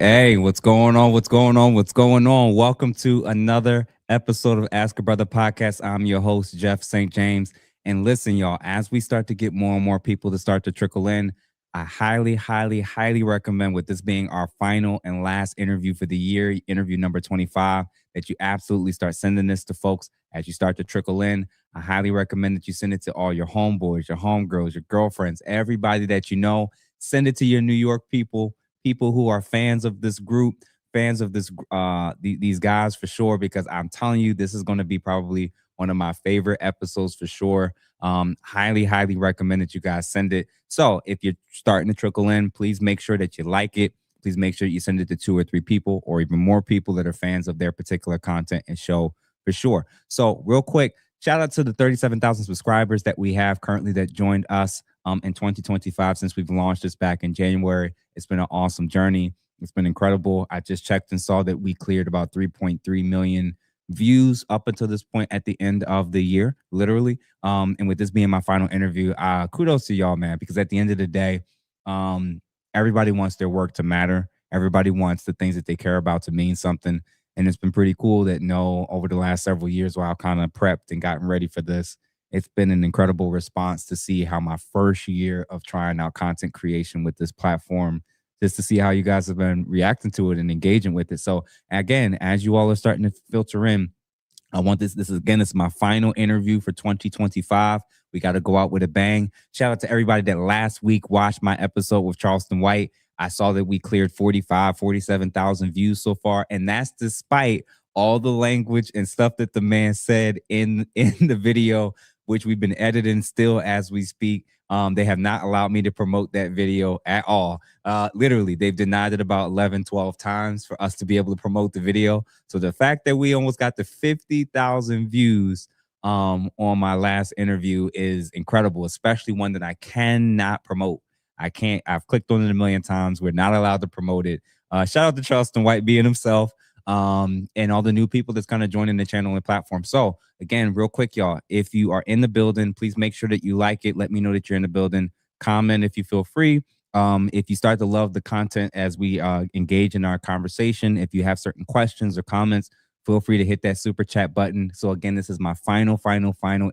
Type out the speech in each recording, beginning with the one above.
Hey, what's going on? What's going on? What's going on? Welcome to another episode of Ask a Brother Podcast. I'm your host, Jeff St. James. And listen, y'all, as we start to get more and more people to start to trickle in, I highly recommend, with this being our final and last interview for the year, interview number 25, that you absolutely start sending this to folks as you start to trickle in. I highly recommend that you send it to all your homeboys, your homegirls, your girlfriends, everybody that you know. Send it to your New York people who are fans of this group, fans of these guys for sure, because I'm telling you, this is going to be probably one of my favorite episodes for sure. Highly recommend that you guys send it. So if you're starting to trickle in, please make sure that you like it. Please make sure you send it to 2 or 3 people or even more people that are fans of their particular content and show for sure. So real quick, shout out to the 37,000 subscribers that we have currently that joined us in 2025 since we've launched this back in January. It's been an awesome journey. It's been incredible. I just checked and saw that we cleared about 3.3 million views up until this point at the end of the year, literally. And with this being my final interview, kudos to y'all, man, because at the end of the day, everybody wants their work to matter. Everybody wants the things that they care about to mean something. And it's been pretty cool that over the last several years while I've kind of prepped and gotten ready for this, it's been an incredible response to see how my first year of trying out content creation with this platform, just to see how you guys have been reacting to it and engaging with it. So again, as you all are starting to filter in, I want this is my final interview for 2025. We got to go out with a bang. Shout out to everybody that last week watched my episode with Charleston White. I saw that we cleared 47,000 views so far. And that's despite all the language and stuff that the man said in the video, which we've been editing still as we speak. They have not allowed me to promote that video at all. Literally, they've denied it about 11, 12 times for us to be able to promote the video. So the fact that we almost got to 50,000 views on my last interview is incredible, especially one that I cannot promote. I've clicked on it a million times. We're not allowed to promote it. Shout out to Charleston White being himself. And all the new people that's kind of joining the channel and platform. So again, real quick, y'all, if you are in the building, please make sure that you like it. Let me know that you're in the building. Comment if you feel free. If you start to love the content as we engage in our conversation, if you have certain questions or comments, feel free to hit that super chat button. So again, this is my final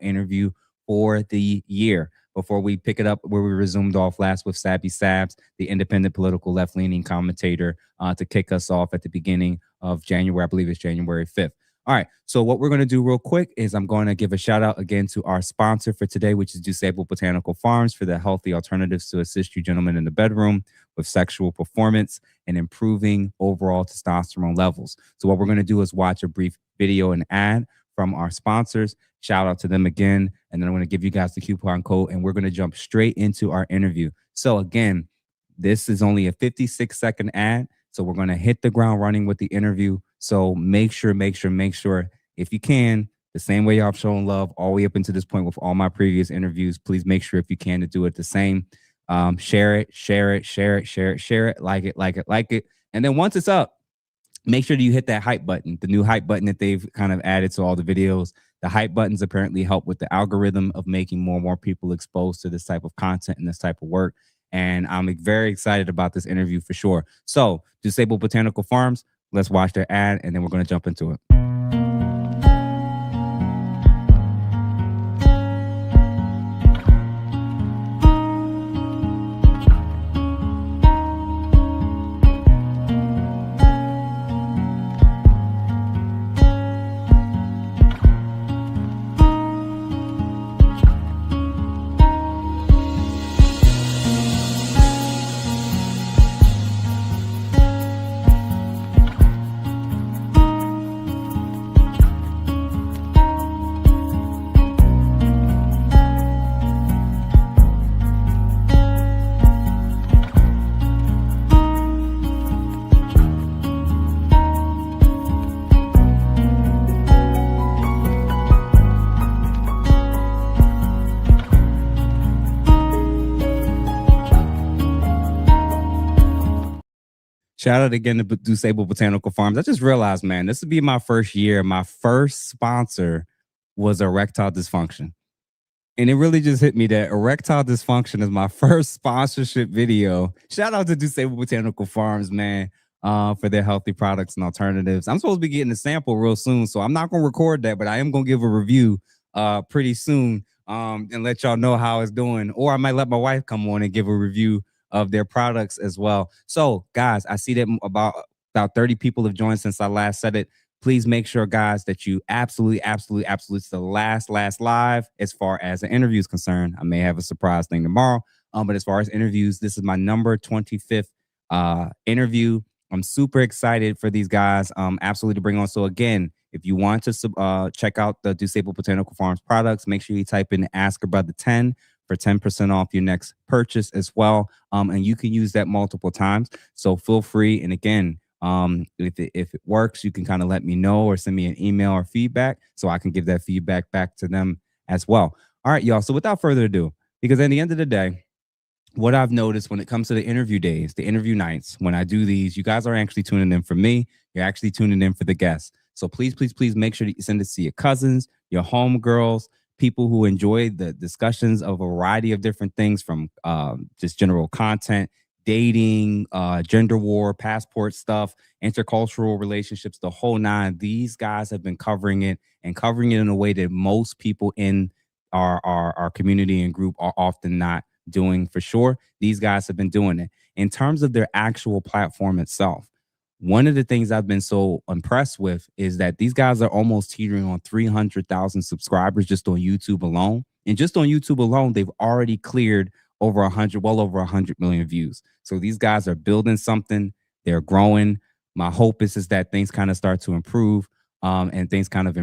interview for the year. Before we pick it up where we resumed off last with Sabby Sabs, the independent political left-leaning commentator, to kick us off at the beginning of January. I believe it's January 5th. All right. So what we're going to do real quick is I'm going to give a shout out again to our sponsor for today, which is Disabled Botanical Farms, for the healthy alternatives to assist you gentlemen in the bedroom with sexual performance and improving overall testosterone levels. So what we're going to do is watch a brief video and ad from our sponsors. Shout out to them again. And then I'm going to give you guys the coupon code and we're going to jump straight into our interview. So again, this is only a 56-second ad. So we're going to hit the ground running with the interview. So make sure, if you can, the same way y'all shown love all the way up until this point with all my previous interviews, please make sure, if you can, to do it the same. Share it, like it. And then once it's up, make sure that you hit that hype button, the new hype button that they've kind of added to all the videos. The hype buttons apparently help with the algorithm of making more and more people exposed to this type of content and this type of work. And I'm very excited about this interview for sure. So Disabled Botanical Farms, let's watch their ad and then we're going to jump into it. Shout out again to Disabled Botanical Farms. I just realized, man, this would be my first year. My first sponsor was erectile dysfunction. And it really just hit me that erectile dysfunction is my first sponsorship video. Shout out to Disabled Botanical Farms, man. for their healthy products and alternatives. I'm supposed to be getting a sample real soon, so I'm not going to record that, but I am going to give a review pretty soon and let y'all know how it's doing. Or I might let my wife come on and give a review of their products as well. So, guys, I see that about 30 people have joined since I last said it. Please make sure, guys, that you absolutely it's the last live as far as the interview is concerned. I may have a surprise thing tomorrow. But as far as interviews, this is my number 25th interview. I'm super excited for these guys. Absolutely to bring on. So again, if you want to check out the Disable Botanical Farms products, make sure you type in Ask a Brother 10 for 10% off your next purchase as well. And you can use that multiple times. So feel free. And again, if it works, you can kind of let me know or send me an email or feedback so I can give that feedback back to them as well. All right, y'all. So without further ado, because at the end of the day, what I've noticed when it comes to the interview days, the interview nights, when I do these, you guys are actually tuning in for me. You're actually tuning in for the guests. So please make sure that you send it to your cousins, your homegirls, people who enjoy the discussions of a variety of different things from just general content, dating, gender war, passport stuff, intercultural relationships, the whole nine. These guys have been covering it in a way that most people in our community and group are often not doing for sure. These guys have been doing it. In terms of their actual platform itself, one of the things I've been so impressed with is that these guys are almost teetering on 300,000 subscribers just on YouTube alone. And just on YouTube alone, they've already cleared well over 100 million views. So these guys are building something. They're growing. My hope is that things kind of start to improve and things kind of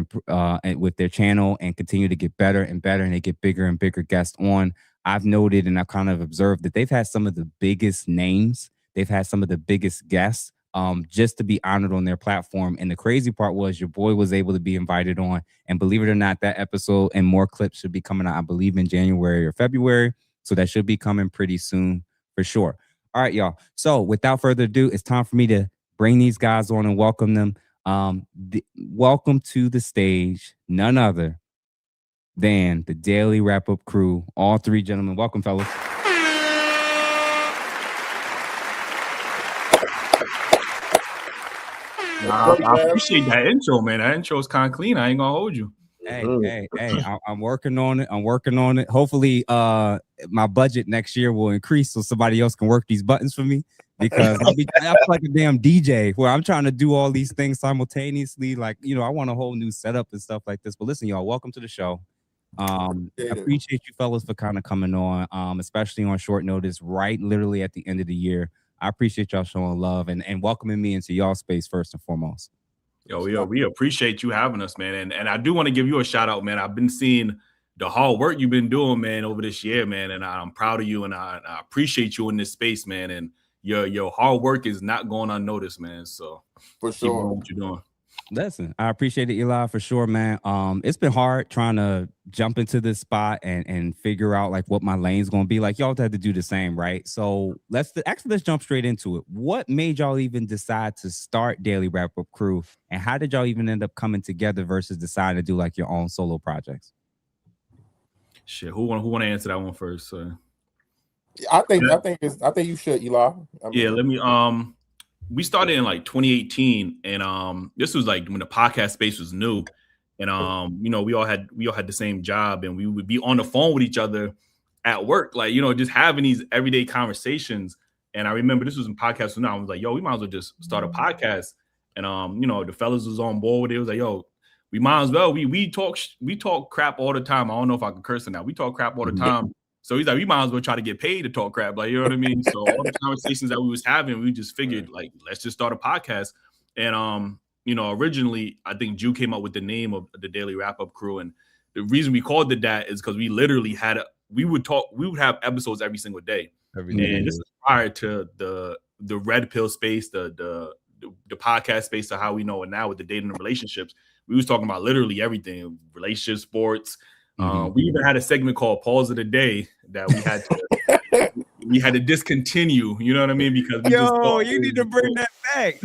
with their channel and continue to get better and better, and they get bigger and bigger guests on. I've noted and I've kind of observed that they've had some of the biggest names. They've had some of the biggest guests just to be honored on their platform. And the crazy part was your boy was able to be invited on. And believe it or not, that episode and more clips should be coming out, I believe, in January or February. So that should be coming pretty soon for sure. All right, y'all. So without further ado, it's time for me to bring these guys on and welcome them. Welcome to the stage, none other than the Daily Wrap Up Crew. All three gentlemen, welcome, fellas. I appreciate that intro, man. That intro is kind of clean. I ain't gonna hold you. Hey, I'm working on it. Hopefully, my budget next year will increase so somebody else can work these buttons for me, because I feel like a damn DJ where I'm trying to do all these things simultaneously. Like, I want a whole new setup and stuff like this. But listen, y'all, welcome to the show. I appreciate you fellas for kind of coming on, especially on short notice, right literally at the end of the year. I appreciate y'all showing love and welcoming me into y'all space first and foremost. Yo, we appreciate you having us, man. And I do want to give you a shout out, man. I've been seeing the hard work you've been doing, man, over this year, man. And I'm proud of you, and I appreciate you in this space, man. And your hard work is not going unnoticed, man. So for keep sure, doing what you're doing. Listen, I appreciate it, Eli, for sure, man. It's been hard trying to jump into this spot and figure out like what my lane's gonna be. Like, y'all had to do the same, right? So let's jump straight into it. What made y'all even decide to start Daily Wrap Up Crew, and how did y'all even end up coming together versus deciding to do like your own solo projects? Shit, who want to answer that one first? I think you should, Eli. Let me. We started in like 2018, and this was like when the podcast space was new, and we all had the same job, and we would be on the phone with each other at work, like just having these everyday conversations. And I remember this was in podcast now. I was like, yo, we might as well just start a podcast, and the fellas was on board with it. It was like, yo, we might as well. We talk crap all the time. I don't know if I can curse now. We talk crap all the time. So he's like, we might as well try to get paid to talk crap. Like, you know what I mean? So all the conversations that we was having, we just figured, like, let's just start a podcast. And, originally, I think Jew came up with the name of the Daily Wrap Up Crew. And the reason we called it that is because we literally we would have episodes every single day. And this is prior to the red pill space, the podcast space, to how we know it now with the dating and relationships. We was talking about literally everything, relationships, sports. We even had a segment called Pause of the Day that we had to discontinue. You know what I mean? Because you need to bring that back.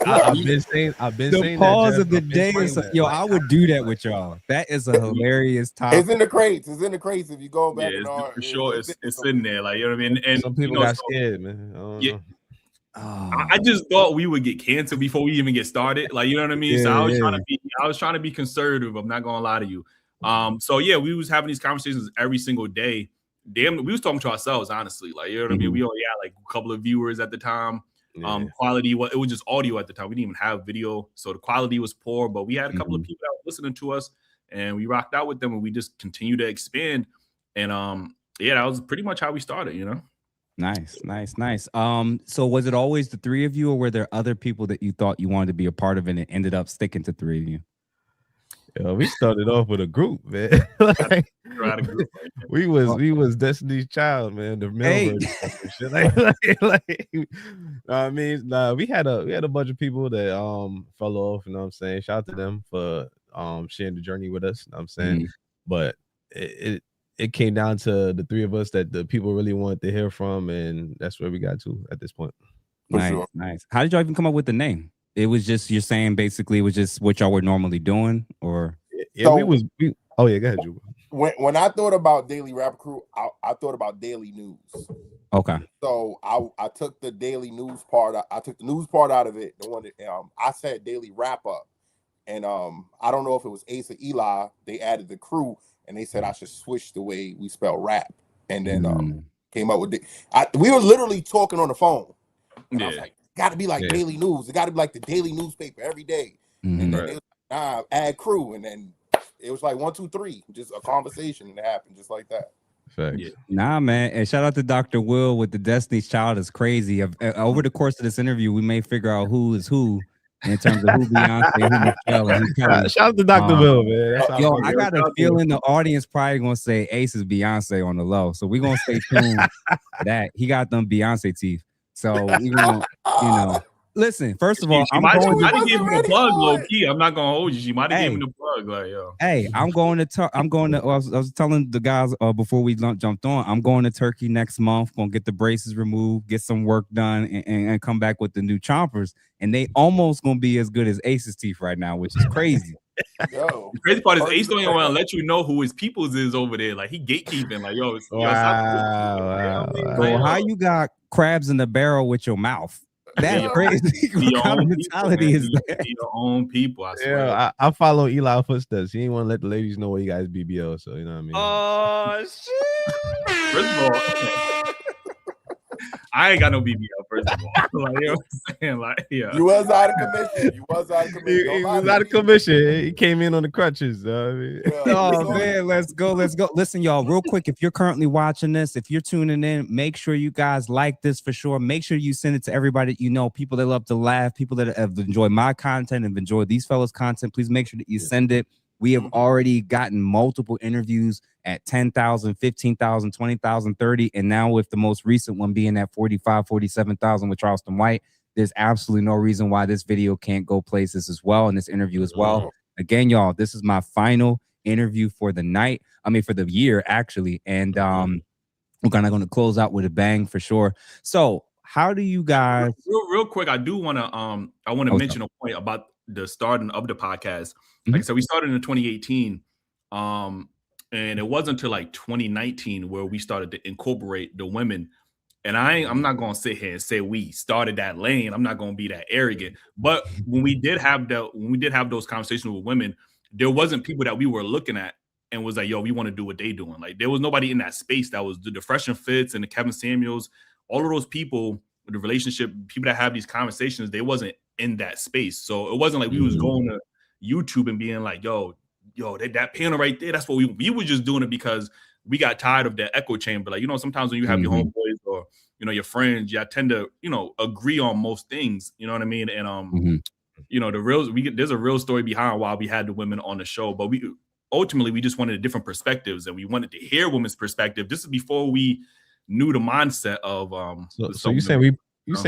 I've been saying the pause of the day. I would do that with y'all. That is a hilarious topic. It's in the crates. If you go back, for sure, it's in there. Like, you know what I mean? And some people got scared, man. I just thought we would get canceled before we even get started. Like, you know what I mean? Yeah, so I was trying to be conservative. I'm not gonna lie to you. So yeah, we was having these conversations every single day. Damn, we was talking to ourselves, honestly. Like, you know what I mean? We only had like a couple of viewers at the time. Quality, it was just audio at the time. We didn't even have video, so the quality was poor. But we had a couple of people that were listening to us, and we rocked out with them, and we just continued to expand. And yeah, that was pretty much how we started. You know. Nice. So was it always the three of you, or were there other people that you thought you wanted to be a part of, and it ended up sticking to three of you? We started off with a group, man. Like, we was Destiny's Child, man. The male version. Shit. I mean, we had a bunch of people that fell off. You know what I'm saying? Shout out to them for sharing the journey with us. You know what I'm saying, but it came down to the three of us that the people really wanted to hear from, and that's where we got to at this point. Nice. How did y'all even come up with the name? It was just, you're saying basically it was just what y'all were normally doing, or go ahead, Juba. When I thought about Daily Rap Crew, I thought about daily news. Okay. So I took the daily news part. I took the news part out of it. The one that I said Daily Wrap Up, and I don't know if it was Ace or Eli. They added the crew, and they said I should switch the way we spell rap, and then came up with we were literally talking on the phone, and I was like, got to be like daily news. It got to be like the daily newspaper every day. And then they was like, add crew, and then it was like 1, 2, 3, just a conversation, and it happened just like that. Nah, man, and shout out to Dr. Will with the Destiny's Child. Is crazy. Over the course of this interview, we may figure out who is who in terms of who Beyonce, who Michelle, and who Kelly. Shout out to Dr. Will, man. Yo, I got a feeling the audience probably gonna say Ace is Beyonce on the low, so we're gonna stay tuned to that. He got them Beyonce teeth. So we gonna, listen. First of all, she might have given him the plug, low key. I'm not gonna hold you. She might have given him the plug, like yo. Hey, I was telling the guys before we jumped on. I'm going to Turkey next month. Gonna get the braces removed, get some work done, and come back with the new chompers. And they almost gonna be as good as Ace's teeth right now, which is crazy. Yo, the crazy part is Ace don't even want to let you know who his peoples is over there. Like he gatekeeping. Like yo, wow. Bro, how you got crabs in the barrel with your mouth? That's crazy. What kind of mentality is that? Your own people. I swear. Yeah, I follow Eli footsteps. He ain't want to let the ladies know what he got his BBL. So you know what I mean. Oh shit! First of all, I ain't got no BBL. First of all, like you know what I'm saying, like yeah, you was out of commission. He was out of commission. He came in on the crutches. I mean. Oh man, let's go. Listen, y'all, real quick. If you're currently watching this, if you're tuning in, make sure you guys like this for sure. Make sure you send it to everybody that you know, people that love to laugh, people that have enjoyed my content and enjoyed these fellas' content. Please make sure that you send it. We have already gotten multiple interviews at 10,000, 15,000, 20,000, 30. And now with the most recent one being at 45, 47,000 with Charleston White, there's absolutely no reason why this video can't go places as well. And this interview as well. Again, y'all, this is my final interview for the night. I mean, for the year, actually. And we're kind of going to close out with a bang for sure. So how do you guys... Real quick, I do want to mention a point about the starting of the podcast. Like I said, we started in 2018, and it wasn't until like 2019 where we started to incorporate the women. And I'm not gonna sit here and say we started that lane. I'm not gonna be that arrogant. But when we did have those conversations with women, there wasn't people that we were looking at and was like, yo, we want to do what they doing. Like there was nobody in that space that was the Fresh and Fits and the Kevin Samuels, all of those people with the relationship, people that have these conversations, they wasn't in that space. So it wasn't like we was going to YouTube and being like, yo, that panel right there, that's what we were just doing it because we got tired of that echo chamber. Like, you know, sometimes when you have your homeboys or, you know, your friends, you tend to, you know, agree on most things, you know what I mean? And, you know, there's a real story behind why we had the women on the show, but we just wanted different perspectives and we wanted to hear women's perspective. This is before we knew the mindset of, so you saying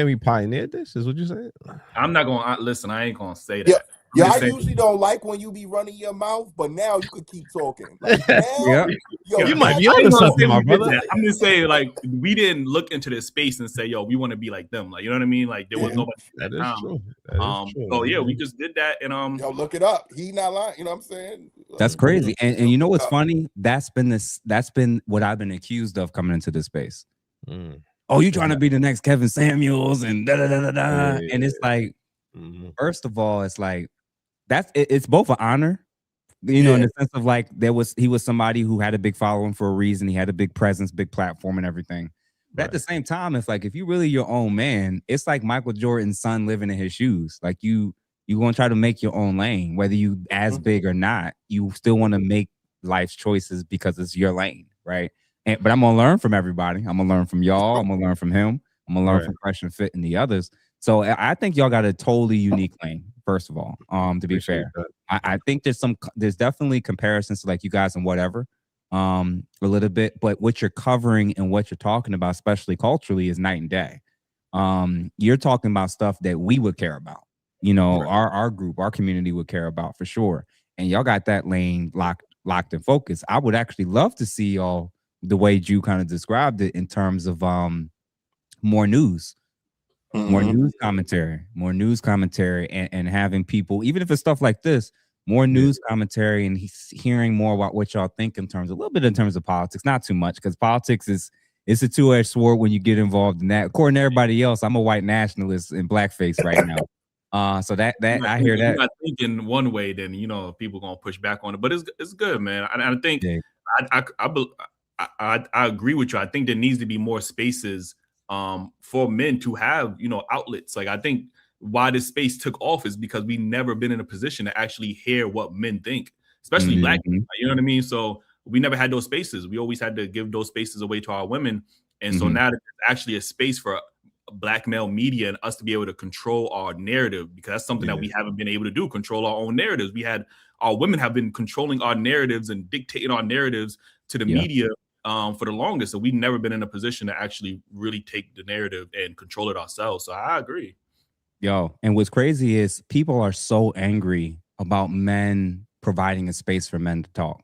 we pioneered this is what you said? I'm not going to listen. I ain't going to say that. Yeah, I usually don't like when you be running your mouth, but now you could keep talking. Like, now, you might be onto something, my brother. I'm just saying, like, we didn't look into this space and say, yo, we want to be like them. Like, you know what I mean? Like, there was nobody. That is true. So yeah, we just did that, and yo, look it up. He not lying. You know what I'm saying? That's crazy. And you know what's funny? That's been what I've been accused of coming into this space. oh, you trying to be the next Kevin Samuels and da da da da da. And it's like, first of all, it's like it's both an honor, you know, in the sense of like he was somebody who had a big following for a reason. He had a big presence, big platform, and everything. But at the same time, it's like if you really your own man, it's like Michael Jordan's son living in his shoes. Like you gonna try to make your own lane, whether you as big or not. You still want to make life's choices because it's your lane, right? But I'm gonna learn from everybody. I'm gonna learn from y'all. I'm gonna learn from him. I'm gonna learn from Fresh and Fit and the others. So I think y'all got a totally unique lane. First of all, to be fair, I think there's definitely comparisons to like you guys and whatever, a little bit. But what you're covering and what you're talking about, especially culturally, is night and day. You're talking about stuff that we would care about. You know, our group, our community would care about for sure. And y'all got that lane locked and focused. I would actually love to see y'all the way you kind of described it in terms of more news. More news commentary, and having people, even if it's stuff like this, more news commentary and hearing more about what y'all think in terms, a little bit in terms of politics, not too much, because politics it's a two-edged sword when you get involved in that. According to everybody else, I'm a white nationalist in blackface right now. So that I hear that. If I think in one way, then you know people gonna push back on it, but it's good, man. I think I agree with you. I think there needs to be more spaces for men to have, you know, outlets. Like I think why this space took off is because we never been in a position to actually hear what men think, especially black men. You know what I mean? So we never had those spaces. We always had to give those spaces away to our women. And so now there's actually a space for black male media and us to be able to control our narrative, because that's something that we haven't been able to do, control our own narratives. Our women have been controlling our narratives and dictating our narratives to the media for the longest. So we've never been in a position to actually really take the narrative and control it ourselves. So I agree. Yo, and what's crazy is people are so angry about men providing a space for men to talk.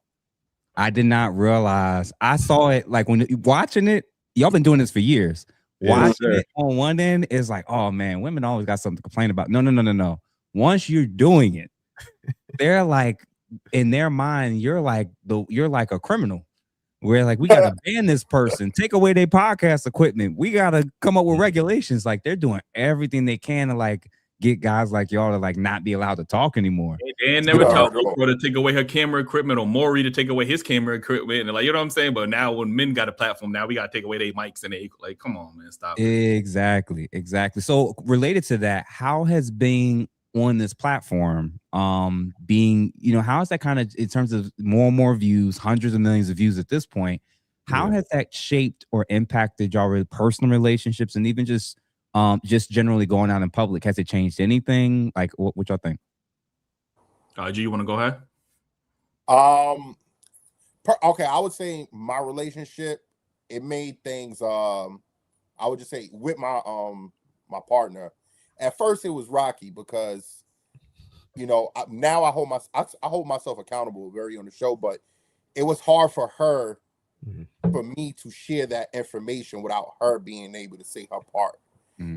I did not realize. I saw it like when watching it. Y'all been doing this for years. Watching it on one end is like, oh man, women always got something to complain about. No. Once you're doing it, they're like, in their mind, you're like a criminal. We're like, we gotta ban this person, take away their podcast equipment. We gotta come up with regulations. Like they're doing everything they can to like get guys like y'all to like not be allowed to talk anymore. And never tell Oprah to take away her camera equipment or Maury to take away his camera equipment. And like, you know what I'm saying? But now when men got a platform, now we gotta take away their mics and they like, come on, man, stop. Exactly. So related to that, how has being on this platform being, you know, how is that kind of in terms of more and more views, hundreds of millions of views at this point, how has that shaped or impacted y'all personal relationships and even just generally going out in public? Has it changed anything? Like what y'all think? G, you want to go ahead? Okay, I would say my relationship, it made things I would just say with my my partner. At first, it was rocky because, you know, now I hold myself accountable very on the show, but it was hard for her, for me to share that information without her being able to say her part.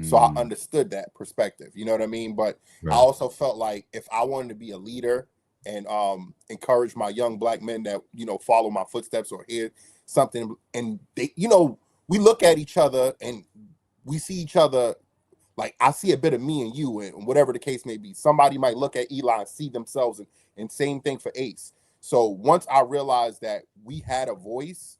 So I understood that perspective, you know what I mean? But I also felt like if I wanted to be a leader and encourage my young black men that, you know, follow my footsteps or hear something, and they, you know, we look at each other and we see each other. Like I see a bit of me and you, and whatever the case may be. Somebody might look at Eli and see themselves, and same thing for Ace. So once I realized that we had a voice,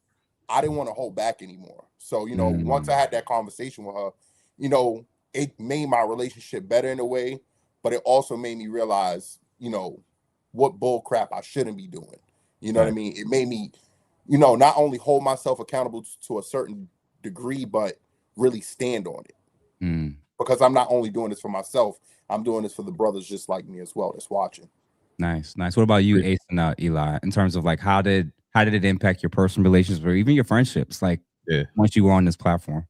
I didn't want to hold back anymore. So, you know, once I had that conversation with her, you know, it made my relationship better in a way, but it also made me realize, you know, what bull crap I shouldn't be doing. You know what I mean? It made me, you know, not only hold myself accountable to a certain degree, but really stand on it. Because I'm not only doing this for myself, I'm doing this for the brothers just like me as well that's watching. Nice. What about you, Ace and Eli, in terms of like how did it impact your personal relationships or even your friendships? Like once you were on this platform?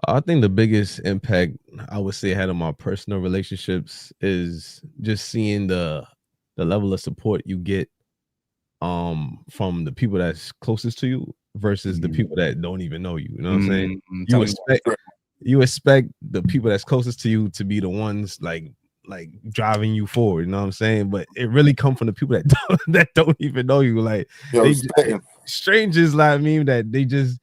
I think the biggest impact I would say I had on my personal relationships is just seeing the level of support you get from the people that's closest to you versus the people that don't even know you. You know what I'm saying? You expect the people that's closest to you to be the ones like driving you forward, you know what I'm saying? But it really come from the people that don't even know you. Like strangers, like I mean, that they just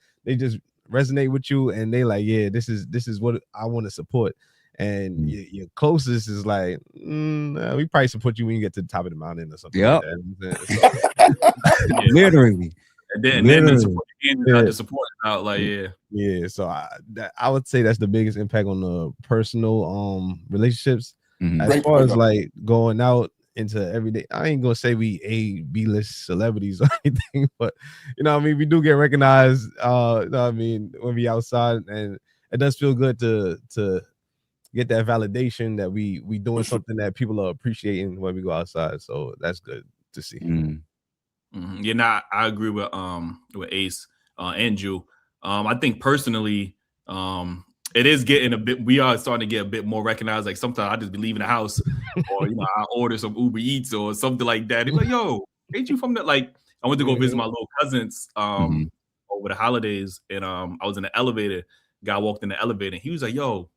resonate with you, and they like, yeah, this is what I want to support. And your closest is like, we probably support you when you get to the top of the mountain or something. Yep. Like that. Literally. And then the support out, like, yeah. So I would say that's the biggest impact on the personal relationships. As far as like going out into everyday, I ain't gonna say we B-list celebrities or anything, but you know what I mean, we do get recognized. You know what I mean, when we outside, and it does feel good to get that validation that we doing something that people are appreciating when we go outside. So that's good to see. Yeah, nah, I agree with Ace and Ju. I think personally, it is getting a bit. We are starting to get a bit more recognized. Like sometimes I just be leaving the house, or I order some Uber Eats or something like that. They're like, "Yo, ain't you from that?" Like I went to go visit my little cousins over the holidays, and I was in the elevator. Guy walked in the elevator, and he was like, "Yo,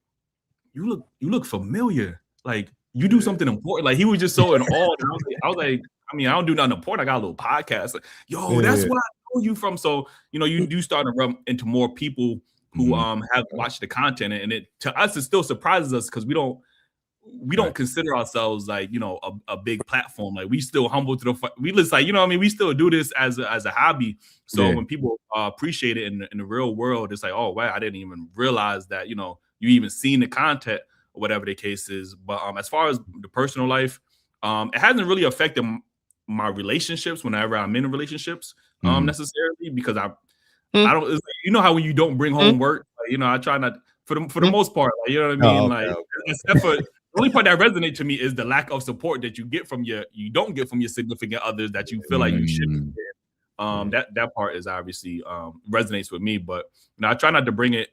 you look familiar. Like you do something important." Like he was just so in awe. I was like, I mean, I don't do nothing important. I got a little podcast. Like, yo, that's what I know you from. So, you do start to run into more people who have watched the content, and it to us it still surprises us because we don't consider ourselves like a big platform. Like we still humble to we just like we still do this as a hobby. So when people appreciate it in the real world, it's like, oh wow, I didn't even realize that you even seen the content or whatever the case is. But as far as the personal life, it hasn't really affected my relationships whenever I'm in relationships necessarily, because I don't how when you don't bring home work, like, I try not for the most part, like, you know what I mean, except for the only part that resonates to me is the lack of support that you don't get from your significant others that you feel like you should be getting. That part is obviously resonates with me, but I try not to bring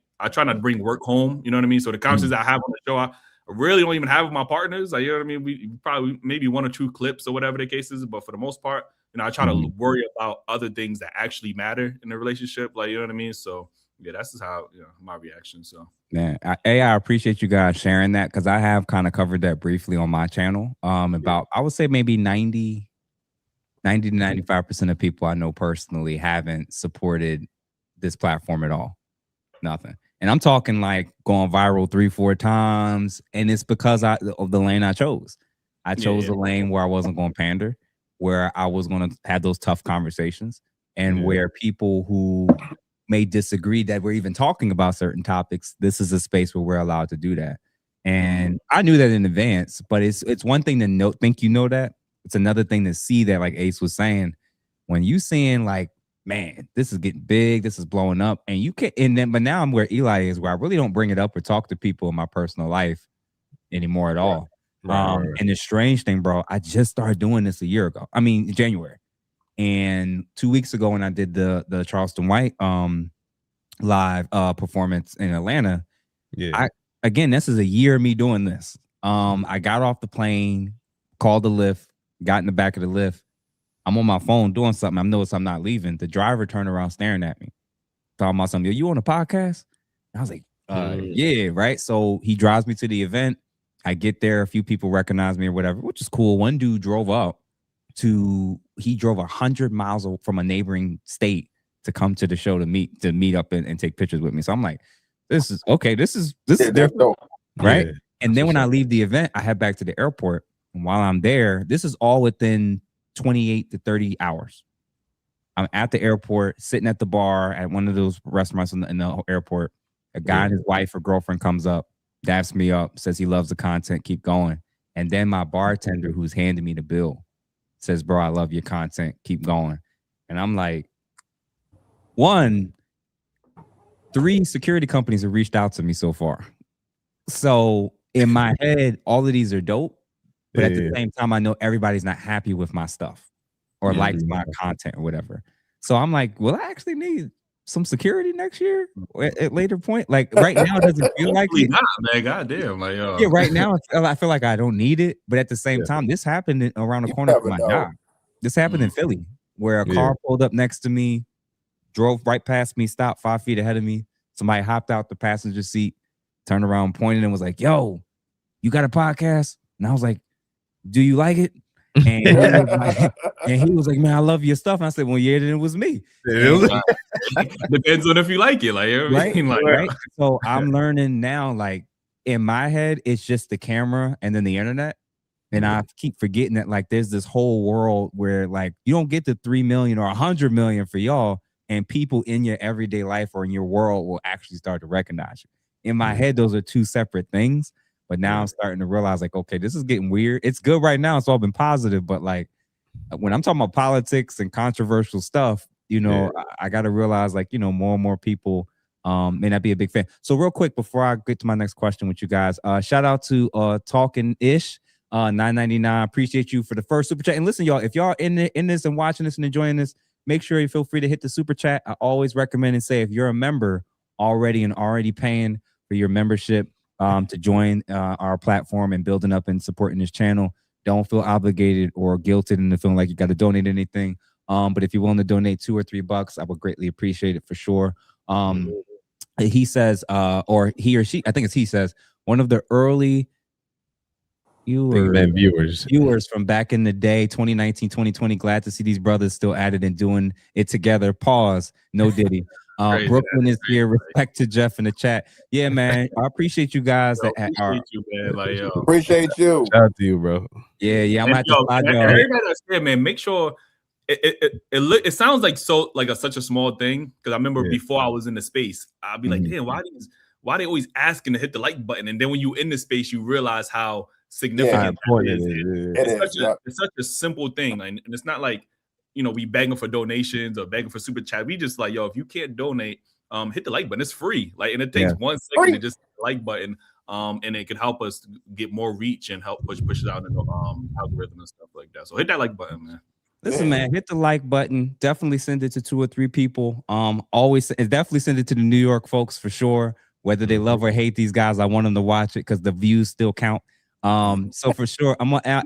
work home, you know what I mean? So the conversations I have on the show, I really don't even have with my partners. Like, you know what I mean? We probably maybe one or two clips or whatever the case is, but for the most part, I try to worry about other things that actually matter in the relationship. Like, you know what I mean? So yeah, that's just how my reaction. So man, I appreciate you guys sharing that, because I have kind of covered that briefly on my channel. About I would say maybe 90 to 95% of people I know personally haven't supported this platform at all. Nothing. And I'm talking like going viral 3-4 times. And it's because of the lane I chose. I chose a lane where I wasn't going to pander, where I was going to have those tough conversations, and where people who may disagree that we're even talking about certain topics, this is a space where we're allowed to do that. And I knew that in advance, but it's one thing to think that. It's another thing to see that, like Ace was saying, when you seeing like, man, this is getting big, this is blowing up, and you can, but now I'm where Eli is, where I really don't bring it up or talk to people in my personal life anymore at all. And the strange thing, bro, I just started doing this a year ago. I mean, January, and 2 weeks ago when I did the Charleston White live performance in Atlanta, this is a year of me doing this. I got off the plane, called the Lyft, got in the back of the Lyft. I'm on my phone doing something. I noticed I'm not leaving. The driver turned around staring at me, talking about something. You on a podcast? And I was like, yeah, right. So he drives me to the event. I get there. A few people recognize me or whatever, which is cool. One dude drove 100 miles from a neighboring state to come to the show to meet up and take pictures with me. So I'm like, this is okay. This is different, right? Yeah, and then when I leave the event, I head back to the airport. And while I'm there, this is all within 28 to 30 hours. I'm at the airport, sitting at the bar at one of those restaurants in the airport. A guy and his wife or girlfriend comes up, daps me up, says he loves the content, keep going. And then my bartender, who's handing me the bill, says, bro, I love your content, keep going. And I'm like, 3 security companies have reached out to me so far. So in my head, all of these are dope. But at the same time, I know everybody's not happy with my stuff or likes my content or whatever. So I'm like, will I actually need some security next year at later point? Like right now, it doesn't feel like it. Not, man. Goddamn. Like, yeah, right now, I feel like I don't need it. But at the same time, this happened around the corner from my job. This happened in Philly, where a car pulled up next to me, drove right past me, stopped 5 feet ahead of me. Somebody hopped out the passenger seat, turned around, pointed, and was like, yo, you got a podcast? And I was like, do you like it? And he was like, man, I love your stuff. And I said, well, yeah, then it was me. Depends on if you like it. Like, right. So I'm learning now, like in my head, it's just the camera and then the internet. And I keep forgetting that like there's this whole world where like you don't get the 3 million or 100 million for y'all, and people in your everyday life or in your world will actually start to recognize you. In my head, those are two separate things. But now I'm starting to realize like, okay, this is getting weird. It's good right now. It's all been positive. But like when I'm talking about politics and controversial stuff, you know, I got to realize like, you know, more and more people may not be a big fan. So real quick, before I get to my next question with you guys, shout out to Talking Ish. $9.99. Appreciate you for the first super chat. And listen, y'all, if y'all in this and watching this and enjoying this, make sure you feel free to hit the super chat. I always recommend and say if you're a member already paying for your membership to join our platform and building up and supporting this channel, don't feel obligated or guilted into feeling like you got to donate anything. But if you're willing to donate $2 or $3, I would greatly appreciate it for sure. He says, or he or she, I think it's he says, one of the early viewers from back in the day, 2019, 2020. Glad to see these brothers still at it and doing it together. Pause. No Diddy. Brooklyn is here. Respect to Jeff in the chat. Yeah, man. I appreciate you guys. Appreciate you, man. Like, appreciate you. Shout out to you, bro. Yeah. I'm at the everybody that's here, man. Make sure it sounds like such a small thing, because I remember before I was in the space, I'd be like, damn, why they always asking to hit the like button, and then when you in the space, you realize how significant it's such a simple thing, and it's not like, you know, we begging for donations or begging for super chat. We just like, yo, if you can't donate, hit the like button. It's free, like, and it takes 1 second to just hit the like button, and it could help us get more reach and help push it out in the algorithm and stuff like that. So hit that like button, man. Listen, man, hit the like button. Definitely send it to 2 or 3 people. Definitely send it to the New York folks for sure. Whether they love or hate these guys, I want them to watch it because the views still count. So for sure, I'm gonna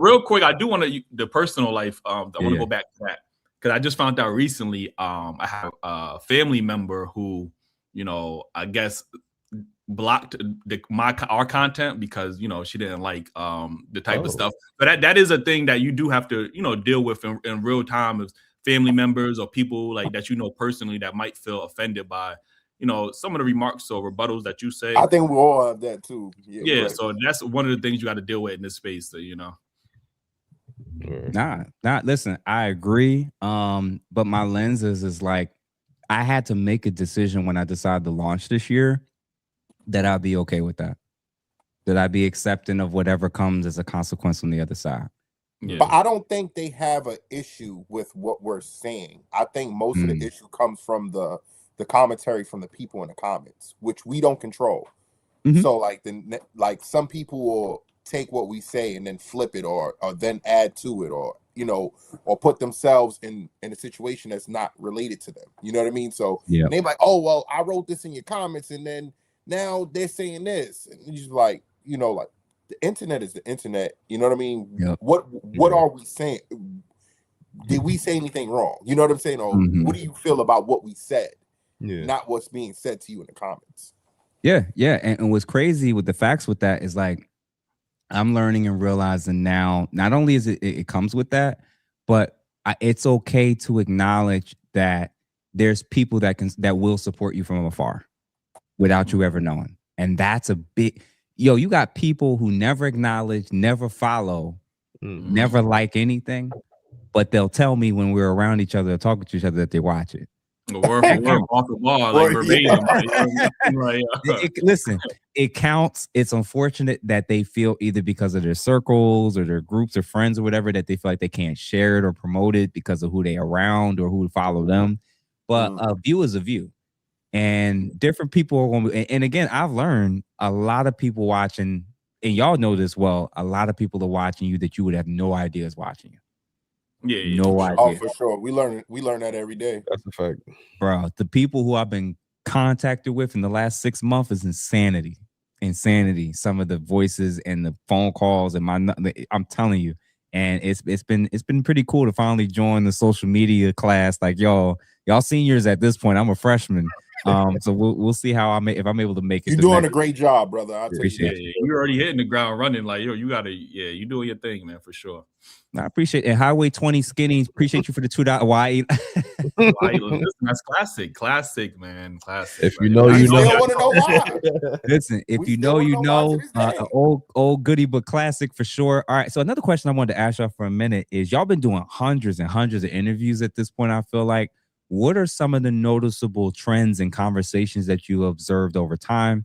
real quick. I do want to the personal life. I want to go back to that because I just found out recently. I have a family member who, you know, I guess blocked our content because, you know, she didn't like the type of stuff. But that is a thing that you do have to, you know, deal with in real time as family members or people like that, you know, personally that might feel offended by, you know, some of the remarks or rebuttals that you say. I think we all have that too. Yeah, right. So that's one of the things you got to deal with in this space, you know. Listen, I agree. But my lenses is like, I had to make a decision when I decided to launch this year that I'd be okay with that. That I'd be accepting of whatever comes as a consequence on the other side. Yeah. But I don't think they have an issue with what we're saying. I think most of the issue comes from the commentary from the people in the comments, which we don't control. So like some people will take what we say and then flip it or then add to it, or, you know, or put themselves in a situation that's not related to them. You know what I mean? So they're like, oh, well, I wrote this in your comments and then now they're saying this. And you just like, you know, like the internet is the internet. You know what I mean? Yep. What are we saying? Did we say anything wrong? You know what I'm saying? Or what do you feel about what we said? Not what's being said to you in the comments. Yeah. And what's crazy with the facts with that is like, I'm learning and realizing now, not only is it comes with that, but it's okay to acknowledge that there's people that will support you from afar without you ever knowing. And that's a big, you got people who never acknowledge, never follow, never like anything, but they'll tell me when we're around each other, talking to each other, that they watch it. We're off the wall, like verbatim. Listen, it counts. It's unfortunate that they feel either because of their circles or their groups or friends or whatever, that they feel like they can't share it or promote it because of who they around or who follow them. But a view is a view. And different people are going to, and again, I've learned a lot of people watching, and y'all know this well, a lot of people are watching you that you would have no idea is watching you. Yeah. No idea. Oh, for sure. We learn that every day. That's a fact. Bro, the people who I've been contacted with in the last 6 months is insanity. Some of the voices and the phone calls and I'm telling you, and it's been pretty cool to finally join the social media class. Like y'all seniors at this point, I'm a freshman. So we'll see how if I'm able to make it. You're doing a great job, brother. I appreciate it. You're already hitting the ground running. Like, yo, you gotta, you doing your thing, man, for sure. I appreciate it. Highway 20 Skinny, appreciate you for the $2. Why? Listen, that's classic, man. Classic. If you know, you know. Want to know why? Listen, if you know, you know. Old goodie, but classic for sure. All right. So another question I wanted to ask y'all for a minute is y'all been doing hundreds and hundreds of interviews at this point. I feel like, what are some of the noticeable trends and conversations that you observed over time?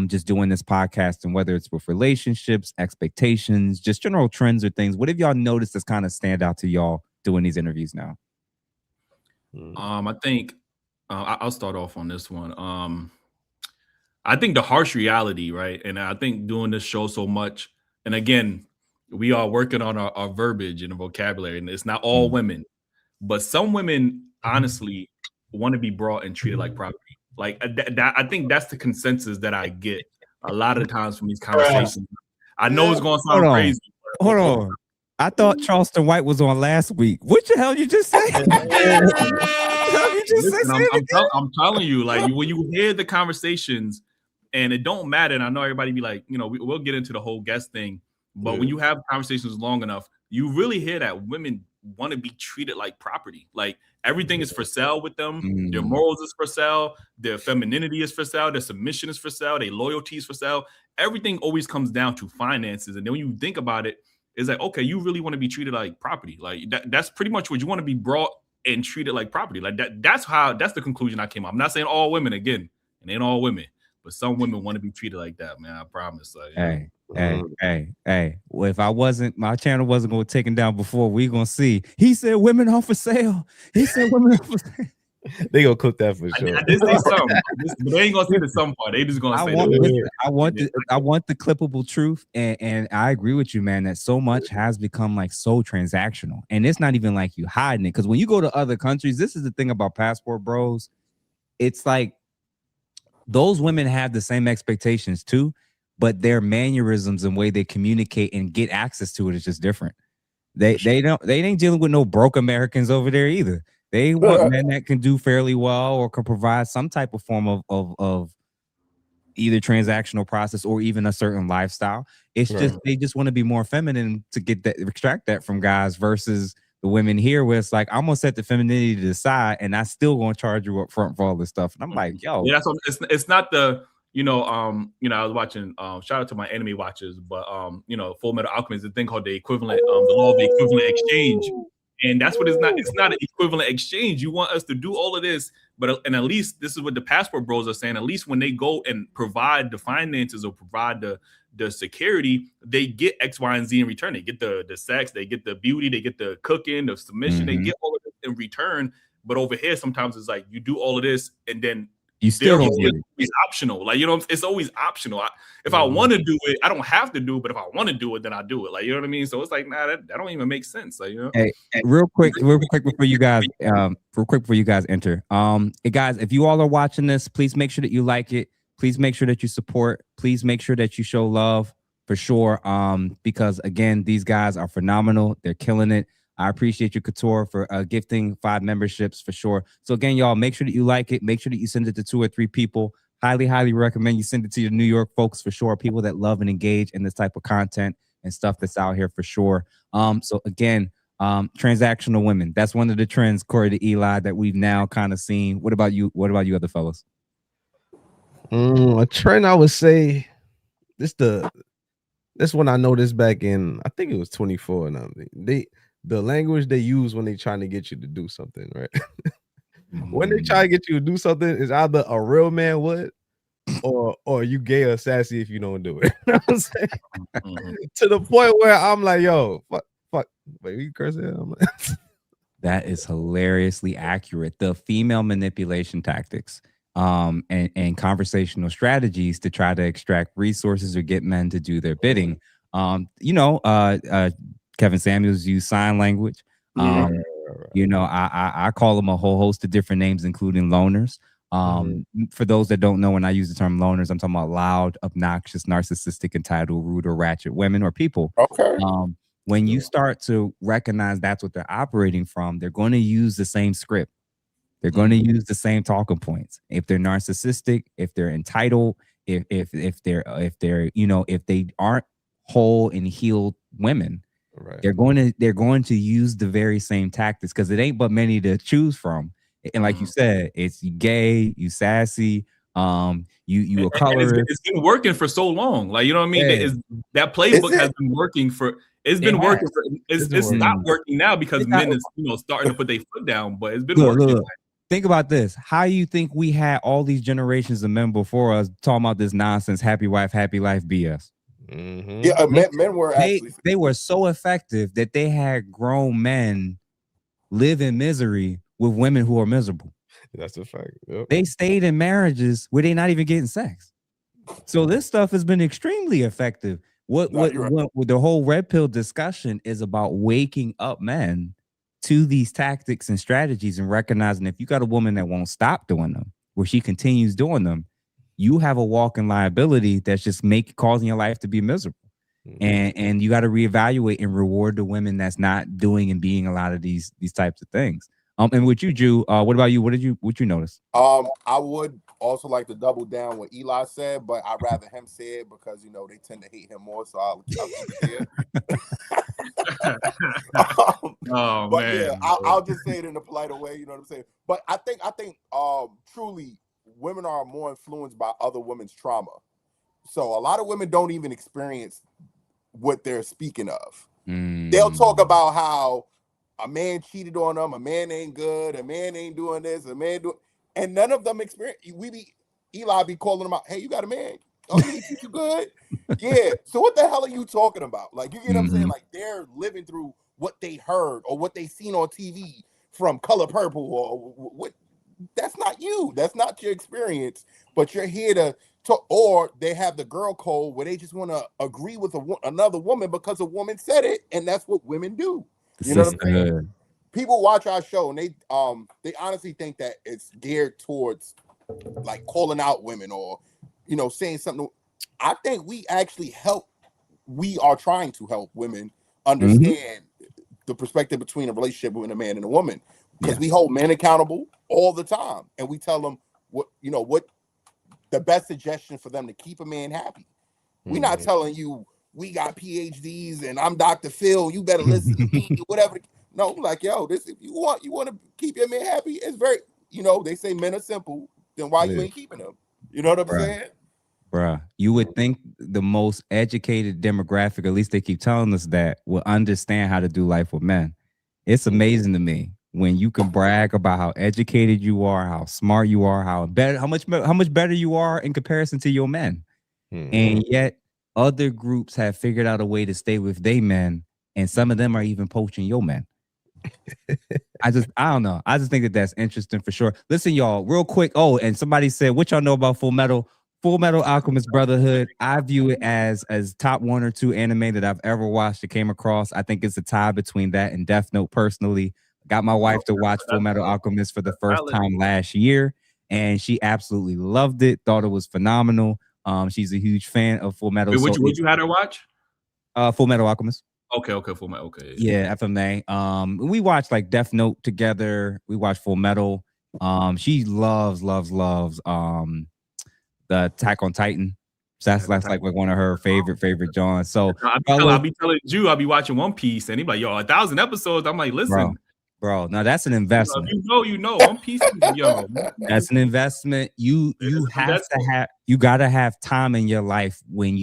Just doing this podcast, and whether it's with relationships, expectations, just general trends or things. What have y'all noticed that's kind of stand out to y'all doing these interviews now? I think I'll start off on this one. I think the harsh reality, right? And I think doing this show so much, and again, we are working on our verbiage and the vocabulary, and it's not all women, but some women honestly want to be brought and treated like property. Like that, I think that's the consensus that I get a lot of the times from these conversations. I know it's going to sound crazy. Hold on. I thought Charleston White was on last week. What the hell you just say? I'm telling you, like, when you hear the conversations, and it don't matter, and I know everybody be like, we'll get into the whole guest thing, but when you have conversations long enough, you really hear that women want to be treated like property. Like, everything is for sale with them. Their morals is for sale. Their femininity is for sale. Their submission is for sale. Their loyalty is for sale. Everything always comes down to finances. And then when you think about it, it's like, okay, you really want to be treated like property. Like that's pretty much what you want to be brought and treated like property. Like that's the conclusion I came up. I'm not saying all women, again, it ain't all women, but some women want to be treated like that, man. I promise. Like, Hey. Well, if my channel wasn't going to take him down before, we going to see. He said women are for sale. He said women are for sale. They gonna cook that for sure. I did say something. They ain't gonna say the some part. They just gonna say I want the clippable truth, and I agree with you, man, that so much has become like so transactional, and it's not even like you hiding it. Because when you go to other countries, this is the thing about passport bros. It's like those women have the same expectations too, but their mannerisms and way they communicate and get access to it is just different. They ain't dealing with no broke Americans over there either. They want men that can do fairly well or can provide some type of form of either transactional process or even a certain lifestyle. It's just they just want to be more feminine to extract that from guys versus the women here, where it's like, I'm gonna set the femininity to the side and I still gonna charge you up front for all this stuff. And I'm like, yo, that's what, it's not the I was watching shout out to my anime watchers, but Full Metal Alchemist is a thing called the equivalent, the law of the equivalent exchange. And that's what it's not. It's not an equivalent exchange. You want us to do all of this, and at least this is what the passport bros are saying. At least when they go and provide the finances or provide the security, they get X, Y, and Z in return. They get the sex, they get the beauty, they get the cooking, the submission, they get all of this in return. But over here, sometimes it's like you do all of this and then you still don't get it. It's optional. Like, it's always optional. If I want to do it, I don't have to do it. But if I want to do it, then I do it. Like, you know what I mean? So it's like, nah, that don't even make sense. Like, Hey, real quick before you guys, enter. Hey guys, if you all are watching this, please make sure that you like it. Please make sure that you support. Please make sure that you show love for sure. Because again, these guys are phenomenal. They're killing it. I appreciate you, Couture, for gifting 5 memberships for sure. So again, y'all, make sure that you like it. Make sure that you send it to 2 or 3 people. Highly recommend you send it to your New York folks for sure. People that love and engage in this type of content and stuff that's out here for sure. So again, transactional women. That's one of the trends, Corey to Eli, that we've now kind of seen. What about you? What about you other fellas? A trend I would say this one I noticed back in, I think it was 24 now. The language they use when they trying to get you to do something, right? When they try to get you to do something, is either a real man would, or you gay or sassy if you don't do it. You know what I'm saying? To the point where I'm like, yo, fuck, wait, you curse it? I'm like, that is hilariously accurate. The female manipulation tactics, and conversational strategies to try to extract resources or get men to do their bidding. Kevin Samuels used sign language. I call them a whole host of different names, including loners. For those that don't know, when I use the term loners, I'm talking about loud, obnoxious, narcissistic, entitled, rude, or ratchet women or people. Okay. When you start to recognize that's what they're operating from, they're going to use the same script. They're going to use the same talking points. If they're narcissistic, if they're entitled, if they aren't whole and healed women, right. they're going to use the very same tactics because it ain't but many to choose from. And like you said, it's you gay, you sassy, you a colorist. It's been working for so long. Like, you know what I mean? That playbook has been working for. It's been working. It's not working now because men is starting to put their foot down. But it's been working. Look. Think about this. How you think we had all these generations of men before us talking about this nonsense, happy wife, happy life BS? Mm-hmm. Yeah, men were they were so effective that they had grown men live in misery with women who are miserable. That's a fact. Yep. They stayed in marriages where they're not even getting sex. So this stuff has been extremely effective. What the whole red pill discussion is about waking up men to these tactics and strategies and recognizing if you got a woman that won't stop doing them, where she continues doing them, you have a walking liability that's just causing your life to be miserable. Mm-hmm. And you got to reevaluate and reward the women that's not doing and being a lot of these types of things. And with you, Jew, what about you? What you notice? I would also like to double down what Eli said, but I'd rather him say it because they tend to hate him more. So I'll keep it here. But man, yeah, I'll just say it in a politer way. You know what I'm saying? But I think truly women are more influenced by other women's trauma. So a lot of women don't even experience what they're speaking of. They'll talk about how a man cheated on them, a man ain't good, a man ain't doing this, a man do, and none of them experience. Eli be calling them out. Hey, you got a man? Oh, he treat you good? Yeah. So what the hell are you talking about? Like, you get what I'm saying? Like, they're living through what they heard or what they seen on TV from Color Purple or what. That's not you. That's not your experience. But you're here to talk. Or they have the girl code where they just want to agree with another woman because a woman said it, and that's what women do. You know what I'm saying? People watch our show and they honestly think that it's geared towards like calling out women or saying something. I think we actually we are trying to help women understand the perspective between a relationship between a man and a woman, because we hold men accountable all the time and we tell them what the best suggestion for them to keep a man happy. We're not telling you we got PhDs and I'm Dr. Phil, you better listen to me, whatever. No, like, yo, this, if you want to keep your man happy, it's very, they say men are simple, then why you ain't keeping them? You know what I'm saying? Bruh, you would think the most educated demographic, at least they keep telling us that, will understand how to do life with men. It's amazing to me when you can brag about how educated you are, how smart you are, how much better you are in comparison to your men. And yet other groups have figured out a way to stay with their men, and some of them are even poaching your men. I don't know. I just think that that's interesting for sure. Listen, y'all, real quick. Oh, and somebody said, what y'all know about Full Metal Alchemist Brotherhood? I view it as top 1 or 2 anime that I've ever watched that came across. I think it's a tie between that and Death Note personally. Got my wife to watch Full Metal Alchemist for the first time last year, and she absolutely loved it, thought it was phenomenal. She's a huge fan of Full Metal. Wait, would you had her watch? Full Metal Alchemist. Okay, Full Metal. Okay. Yeah, FMA. We watched like Death Note together. We watched Full Metal. She loves the Attack on Titan. So that's like one of her favorite Johns. So I'll be telling you, I'll be watching One Piece, and he's like, yo, 1,000 episodes. I'm like, listen. Bro, now that's an investment. You know, One Piece, yo. That's an investment. You gotta have time in your life when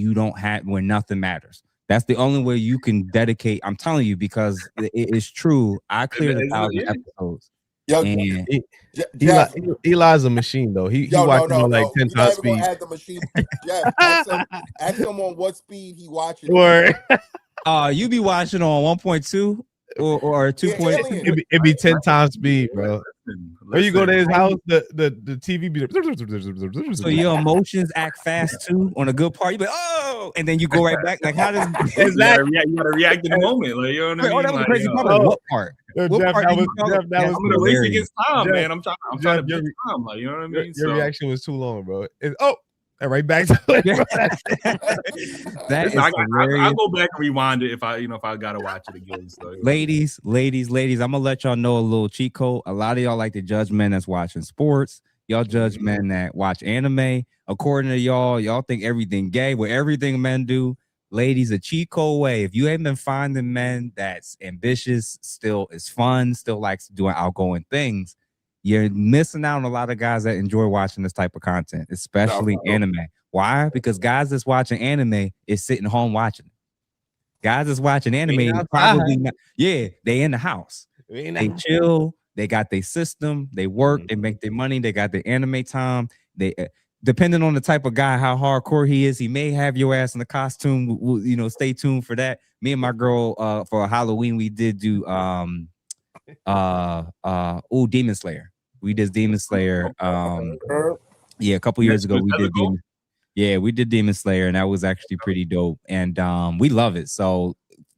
nothing matters. That's the only way you can dedicate. I'm telling you, because it is true. I cleared 1,000 episodes. Yo, Eli's a machine though. He watches on like 10 times speed. Add the machine. Yeah, ask him on what speed he watches. You be watching on 1.2 or 2.2. It'd be 10 times speed, bro. When you go to his house, the TV be. So your emotions act fast too on a good part. You be like, oh, and then you go right back. Like, how does you gotta react in the moment? Like, you know what I mean? That was a crazy part. What part? That was race against time, man. I'm trying to beat time. Like, you know what I mean? Your reaction was too long, bro. right back to it. That is I'll go back and rewind it if I gotta watch it again. So, ladies, I'm gonna let y'all know a little cheat code. A lot of y'all like to judge men that's watching sports. Y'all judge men that watch anime. According to y'all think everything gay. What everything men do. Ladies, a cheat code way. If you ain't been finding men that's ambitious, still is fun, still likes doing outgoing things, you're missing out on a lot of guys that enjoy watching this type of content, especially anime. Why? Because guys that's watching anime is sitting home watching it. Guys that's watching anime probably not. Yeah, they in the house. They chill. They got their system. They work. They make their money. They got their anime time. They depending on the type of guy, how hardcore he is, he may have your ass in the costume. We'll, stay tuned for that. Me and my girl, for Halloween, we did do Demon Slayer. We did Demon Slayer. A couple years ago we did Demon Slayer, and that was actually pretty dope. And we love it. So,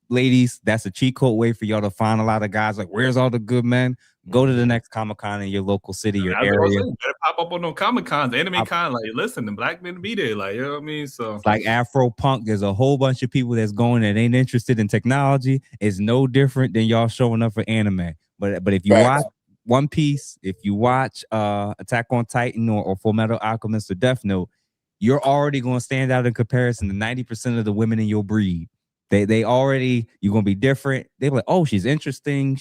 ladies, that's a cheat code way for y'all to find a lot of guys. Like, where's all the good men? Go to the next Comic-Con in your local city, your area. Better pop up on no Comic-Cons, anime con. Like, listen, the black men be there. Like, you know what I mean? So, like Afro Punk, there's a whole bunch of people that's going that ain't interested in technology. It's no different than y'all showing up for anime. But if you watch One Piece, if you watch Attack on Titan or Full Metal Alchemist or Death Note, you're already going to stand out in comparison to 90% of the women in your breed. They already, you're gonna be different. They're like, oh, she's interesting.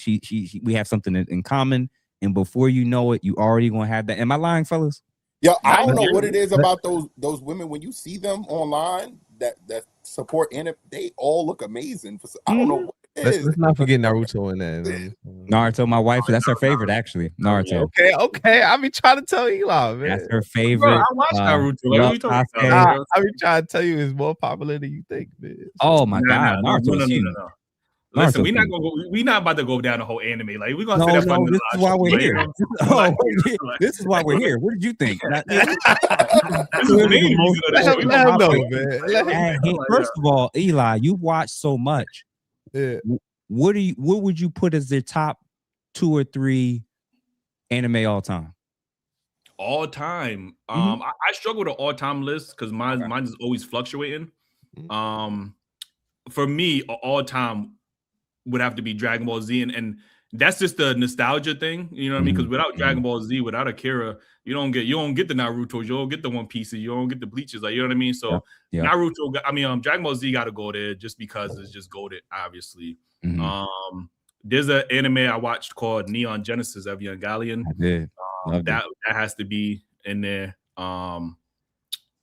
We have something in common. And before you know it, you already gonna have that. Am I lying, fellas? Yeah, I don't know what it is about those women when you see them online that support anime. They all look amazing. I don't know what it is. Let's not forget Naruto in that. Naruto, my wife, that's her favorite actually. Naruto. Okay. I be trying to tell Eli, man. That's her favorite. Bro, I watch Naruto. I be trying to tell you it's more popular than you think, man. Oh my God, Naruto's huge. No. Listen, we're not about to go down the whole anime. Like, we're gonna say that. This is why we're here. This is why we're here. What did you think? First of all, Eli, you watch so much. Yeah. What would you put as the top 2 or 3 anime all time? All time. I struggle with an all time list because mine is always fluctuating. For me, all time would have to be Dragon Ball Z, and that's just the nostalgia thing, you know what I mean? Because without Dragon Ball Z, without Akira, you don't get the Naruto, you don't get the One Pieces, you don't get the Bleaches, like, you know what I mean? So Naruto, Dragon Ball Z got to go there just because it's just goated, obviously. There's an anime I watched called Neon Genesis Evangelion. I did. That has to be in there.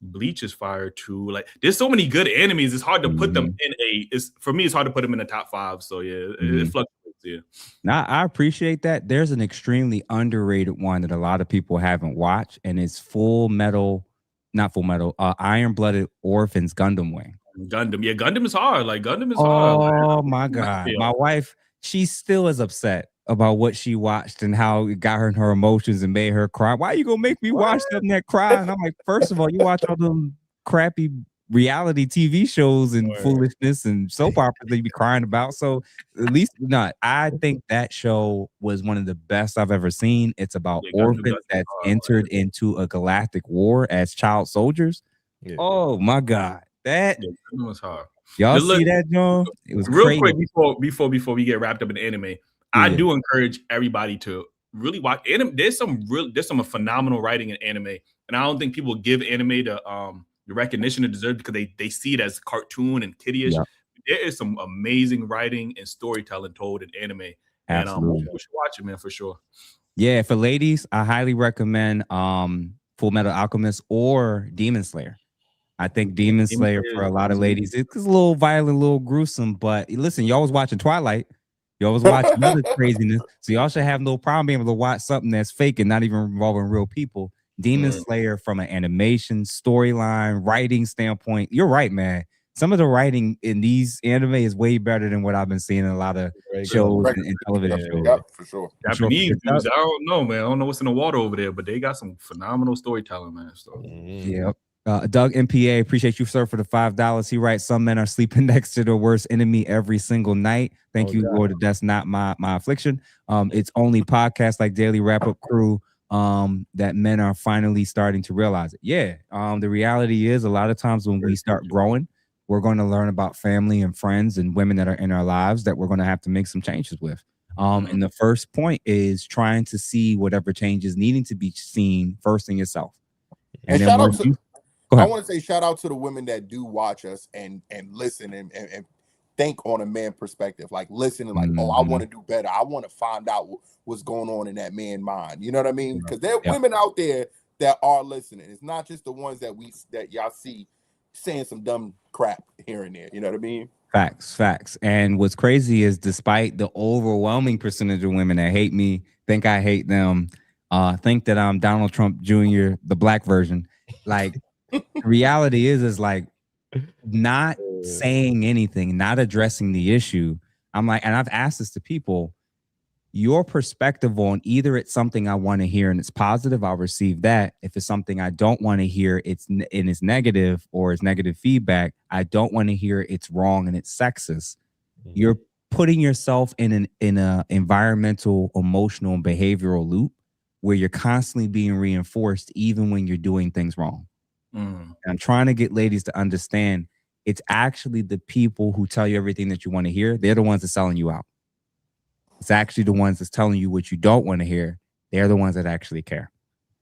Bleach is fire too. Like, there's so many good animes. It's hard to put them in for me, it's hard to put them in the top 5. So it fluctuates. Yeah. Now I appreciate that. There's an extremely underrated one that a lot of people haven't watched, and it's Iron-Blooded Orphans Gundam Wing. Gundam is hard. Like, Gundam is hard. Oh my God. My wife, she still is upset about what she watched and how it got her in her emotions and made her cry. Why are you gonna make me watch something that cry? And I'm like, first of all, you watch all them crappy reality TV shows and foolishness and soap operas that you be crying about. So at least I think that show was one of the best I've ever seen. It's about orphans that's entered into a galactic war as child soldiers. Yeah. Oh my God. That was hard. Y'all see that, John? It was real crazy. Quick before we get wrapped up in anime. I do encourage everybody to really watch anime. There's some phenomenal writing in anime, and I don't think people give anime the recognition it deserves because they see it as cartoon and kiddie-ish. Yeah. There is some amazing writing and storytelling told in anime, and we should watch it, man, for sure. Yeah, for ladies, I highly recommend Full Metal Alchemist or Demon Slayer. I think Demon Slayer for a lot of ladies, it's a little violent, a little gruesome, but listen, y'all was watching Twilight. You always watch another craziness, so y'all should have no problem being able to watch something that's fake and not even involving real people. Demon Slayer, from an animation, storyline, writing standpoint, you're right, man. Some of the writing in these anime is way better than what I've been seeing in a lot of shows and television shows. Yeah, for sure. Japanese dudes, I don't know, man. I don't know what's in the water over there, but they got some phenomenal storytelling, man. So. Yep. Doug MPA, appreciate you, sir, for the $5. He writes, some men are sleeping next to their worst enemy every single night. Thank you, Lord. That's not my affliction. It's only podcasts like Daily Wrap Up Crew that men are finally starting to realize it. Yeah. The reality is a lot of times when we start growing, we're going to learn about family and friends and women that are in our lives that we're going to have to make some changes with. And the first point is trying to see whatever changes needing to be seen first in yourself. And shout out to, I want to say shout out to the women that do watch us and listen and think on a man perspective, like listen and like, oh, I want to do better. I want to find out what's going on in that man's mind. You know what I mean? Because there are women out there that are listening. It's not just the ones that y'all see saying some dumb crap here and there. You know what I mean? Facts. And what's crazy is despite the overwhelming percentage of women that hate me, think I hate them, think that I'm Donald Trump Jr., the black version. Like, the reality is like not saying anything, not addressing the issue. I'm like, and I've asked this to people, your perspective on either it's something I want to hear and it's positive, I'll receive that. If it's something I don't want to hear, it's negative or it's negative feedback, I don't want to hear it's wrong and it's sexist. You're putting yourself in a environmental, emotional, and behavioral loop where you're constantly being reinforced even when you're doing things wrong. And I'm trying to get ladies to understand it's actually the people who tell you everything that you want to hear. They're the ones that's selling you out. It's actually the ones that's telling you what you don't want to hear. They're the ones that actually care.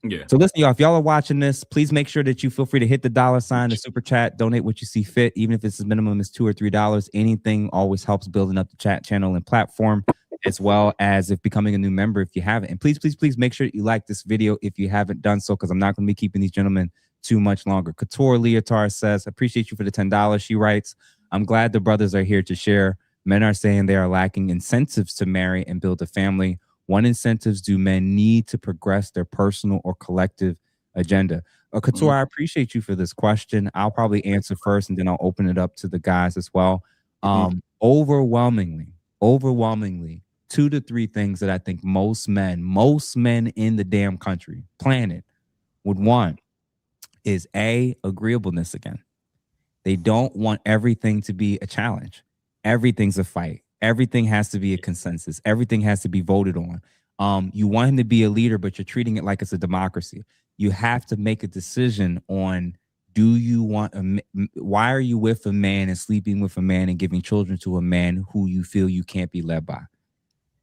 Yeah. So listen, y'all, if y'all are watching this, please make sure that you feel free to hit the $, the super chat, donate what you see fit, even if it's as minimum as $2 or $3. Anything always helps building up the chat channel and platform, as well as if becoming a new member if you haven't. And please make sure that you like this video if you haven't done so, because I'm not going to be keeping these gentlemen too much longer. Couture Leotard says, appreciate you for the $10. She writes, I'm glad the brothers are here to share. Men are saying they are lacking incentives to marry and build a family. What incentives do men need to progress their personal or collective agenda? Couture, I appreciate you for this question. I'll probably answer first and then I'll open it up to the guys as well. Overwhelmingly, 2 to 3 things that I think most men in the damn country, planet, would want is agreeableness again. They don't want everything to be a challenge. Everything's a fight. Everything has to be a consensus. Everything has to be voted on. You want him to be a leader, but you're treating it like it's a democracy. You have to make a decision on, do you want why are you with a man and sleeping with a man and giving children to a man who you feel you can't be led by?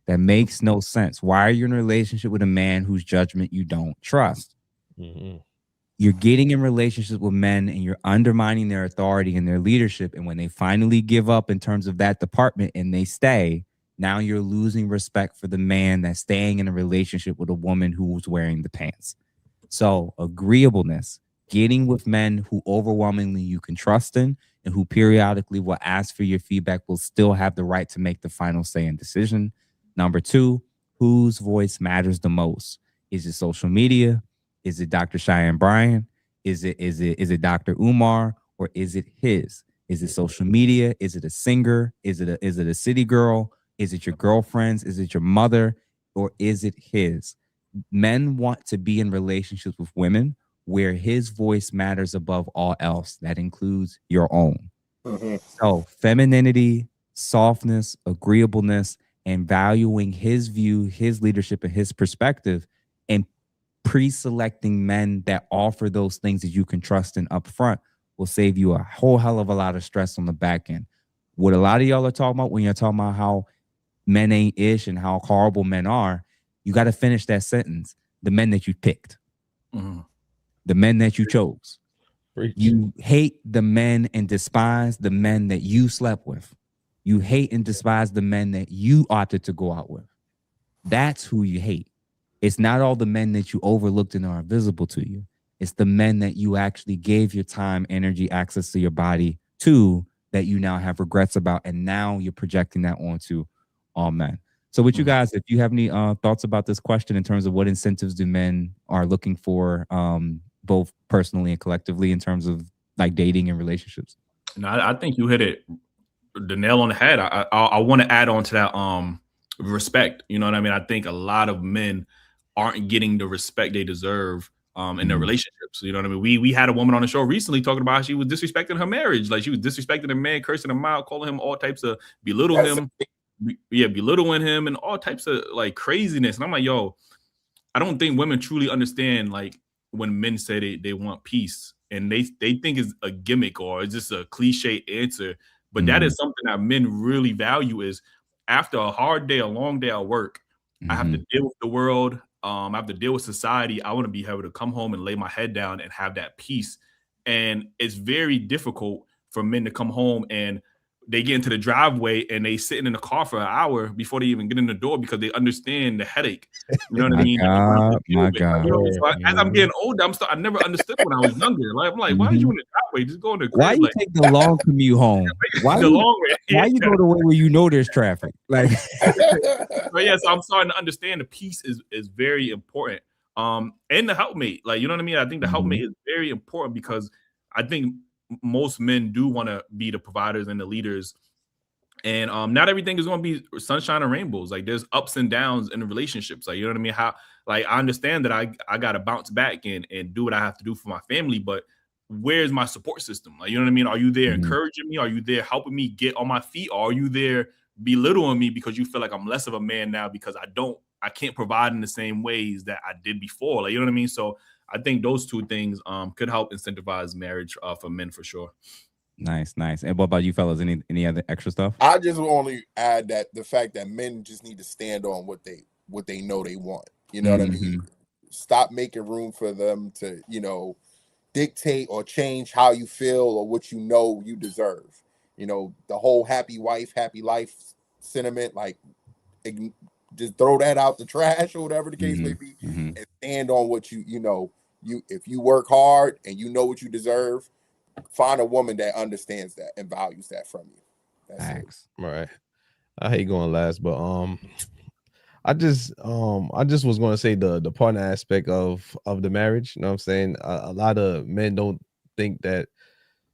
That makes no sense. Why are you in a relationship with a man whose judgment you don't trust? You're getting in relationships with men and you're undermining their authority and their leadership. And when they finally give up in terms of that department and they stay, now you're losing respect for the man that's staying in a relationship with a woman who's wearing the pants. So agreeableness, getting with men who overwhelmingly you can trust in and who periodically will ask for your feedback, will still have the right to make the final say and decision. Number 2, whose voice matters the most? Is it social media? Is it Dr. Cheyenne Bryan? Is it Dr. Umar? Or is it his? Is it social media? Is it a singer? Is it a city girl? Is it your girlfriends? Is it your mother? Or is it his? Men want to be in relationships with women where his voice matters above all else. That includes your own. So femininity, softness, agreeableness, and valuing his view, his leadership, and his perspective, and pre-selecting men that offer those things that you can trust in up front will save you a whole hell of a lot of stress on the back end. What a lot of y'all are talking about when you're talking about how men ain't ish and how horrible men are, you got to finish that sentence. The men that you picked, the men that you chose. You hate the men and despise the men that you slept with. You hate and despise the men that you opted to go out with. That's who you hate. It's not all the men that you overlooked and are invisible to you. It's the men that you actually gave your time, energy, access to your body to, that you now have regrets about. And now you're projecting that onto all men. So with you guys, if you have any thoughts about this question in terms of what incentives do men are looking for, both personally and collectively, in terms of like dating and relationships? No, I think you hit the nail on the head. I want to add on to that respect. You know what I mean? I think a lot of men aren't getting the respect they deserve in their relationships. You know what I mean? We had a woman on the show recently talking about how she was disrespecting her marriage. Like she was disrespecting a man, cursing him out, calling him all types of belittling him and all types of like craziness. And I'm like, yo, I don't think women truly understand like when men say they want peace, and they think it's a gimmick or it's just a cliche answer. But that is something that men really value. Is after a hard day, a long day at work, I have to deal with the world. I have to deal with society. I want to be able to come home and lay my head down and have that peace. And it's very difficult for men to come home and they get into the driveway and they sitting in the car for an hour before they even get in the door because they understand the headache. You know what I mean? My God. You know, so as I'm getting older, I never understood when I was younger. Like I'm like, why are you in the driveway? Just go in the crib. Why you like, take the long commute home? Why you go the way where you know there's traffic? Like, but yeah, so I'm starting to understand the peace is very important. And the helpmate, like, you know what I mean? I think the helpmate is very important because I think most men do want to be the providers and the leaders. And not everything is going to be sunshine and rainbows. Like there's ups and downs in the relationships. Like, you know what I mean? How, like, I understand that I got to bounce back and do what I have to do for my family, but where's my support system? Like, you know what I mean? Are you there encouraging me? Are you there helping me get on my feet? Or are you there belittling me because you feel like I'm less of a man now because I can't provide in the same ways that I did before? Like, you know what I mean? So I think those two things could help incentivize marriage for men for sure. Nice. And what about you fellas? Any other extra stuff? I just only add that the fact that men just need to stand on what they know they want. You know what I mean? Stop making room for them to, you know, dictate or change how you feel or what you know you deserve. You know, the whole happy wife, happy life sentiment, like just throw that out the trash or whatever the case may be, and stand on what you know. If you work hard and you know what you deserve, find a woman that understands that and values that from you. That's it. Right. I hate going last, but I just was going to say the partner aspect of the marriage. You know what I'm saying? A lot of men don't think that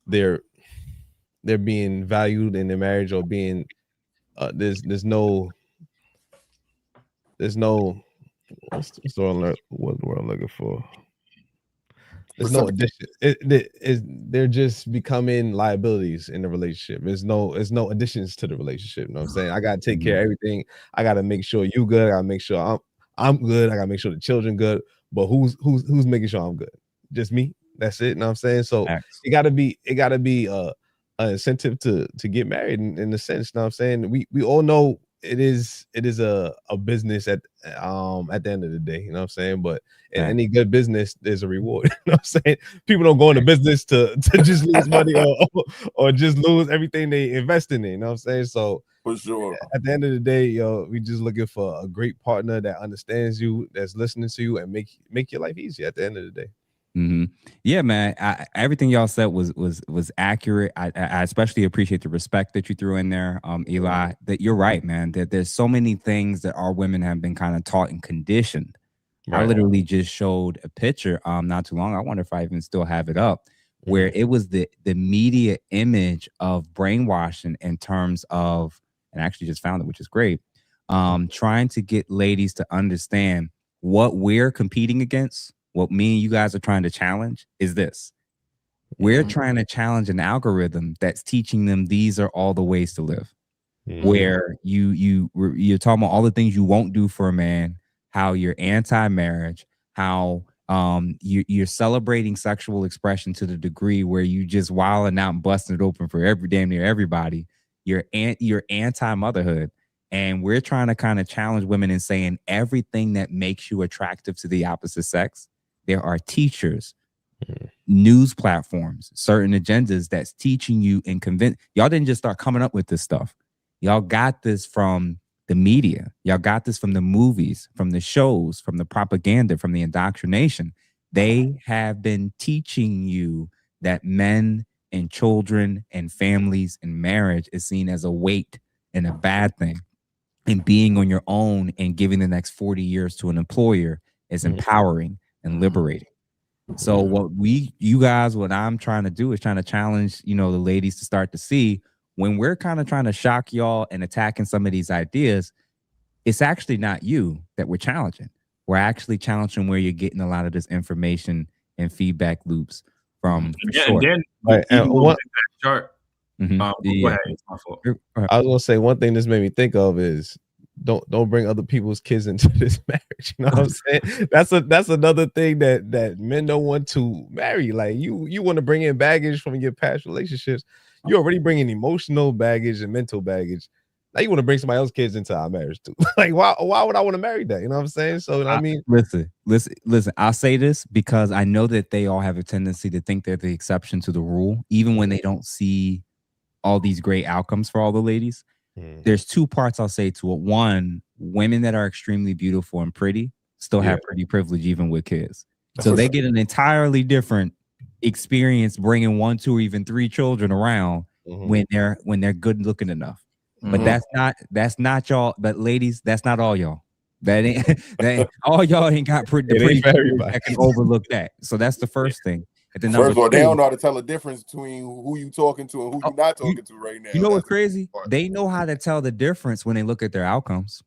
they're being valued in their marriage or being there's no what's the word I'm looking for? There's no addition. They're just becoming liabilities in the relationship. There's no additions to the relationship. You know what I'm saying? I gotta take care of everything. I gotta make sure you good. I gotta make sure I'm good. I gotta make sure the children good. But who's making sure I'm good? Just me. That's it. You know what I'm saying? So it gotta be an incentive to get married in the sense. You know what I'm saying? We all know it is a business at the end of the day, you know what I'm saying? But in any good business, there's a reward. You know what I'm saying? People don't go into business to just lose money or just lose everything they invest in it, you know what I'm saying? So for sure, at the end of the day, we just looking for a great partner that understands you, that's listening to you, and make your life easy at the end of the day. Yeah, man. Everything y'all said was accurate. I especially appreciate the respect that you threw in there, Eli. That you're right, man. That there's so many things that our women have been kind of taught and conditioned. Right. I literally just showed a picture not too long. I wonder if I even still have it up, where it was the media image of brainwashing in terms of, and I actually just found it, which is great. Trying to get ladies to understand what we're competing against. What me and you guys are trying to challenge is this. We're trying to challenge an algorithm that's teaching them these are all the ways to live. Where you're talking about all the things you won't do for a man, how you're anti-marriage, how you're celebrating sexual expression to the degree where you just wilding out and busting it open for damn near everybody. You're anti-motherhood. And we're trying to kind of challenge women and saying everything that makes you attractive to the opposite sex. There are teachers, news platforms, certain agendas that's teaching you and convince. Y'all didn't just start coming up with this stuff. Y'all got this from the media. Y'all got this from the movies, from the shows, from the propaganda, from the indoctrination. They have been teaching you that men and children and families and marriage is seen as a weight and a bad thing. And being on your own and giving the next 40 years to an employer is empowering and liberating. So what I'm trying to do is trying to challenge, the ladies to start to see when we're kind of trying to shock y'all and attacking some of these ideas, it's actually not you that we're challenging. We're actually challenging where you're getting a lot of this information and feedback loops from. Again, chart. Go ahead. It's my fault. I was gonna say one thing this made me think of is don't bring other people's kids into this marriage. You know what I'm saying? That's another thing that men don't want to marry. Like you want to bring in baggage from your past relationships. You already bringing emotional baggage and mental baggage. Now you want to bring somebody else's kids into our marriage too. Like why would I want to marry that? You know what I'm saying? So I mean, listen. I'll say this because I know that they all have a tendency to think they're the exception to the rule, even when they don't see all these great outcomes for all the ladies. There's two parts I'll say to it. One, women that are extremely beautiful and pretty still have pretty privilege even with kids. So they get an entirely different experience bringing 1, 2, or even 3 children around when they're good looking enough. But that's not y'all. But ladies, that's not all y'all. That ain't all y'all ain't got pretty that can overlook that. So that's the first thing. First of all, they don't know how to tell the difference between who you talking to and who you're not talking to right now. You know what's crazy? They know how to tell the difference when they look at their outcomes,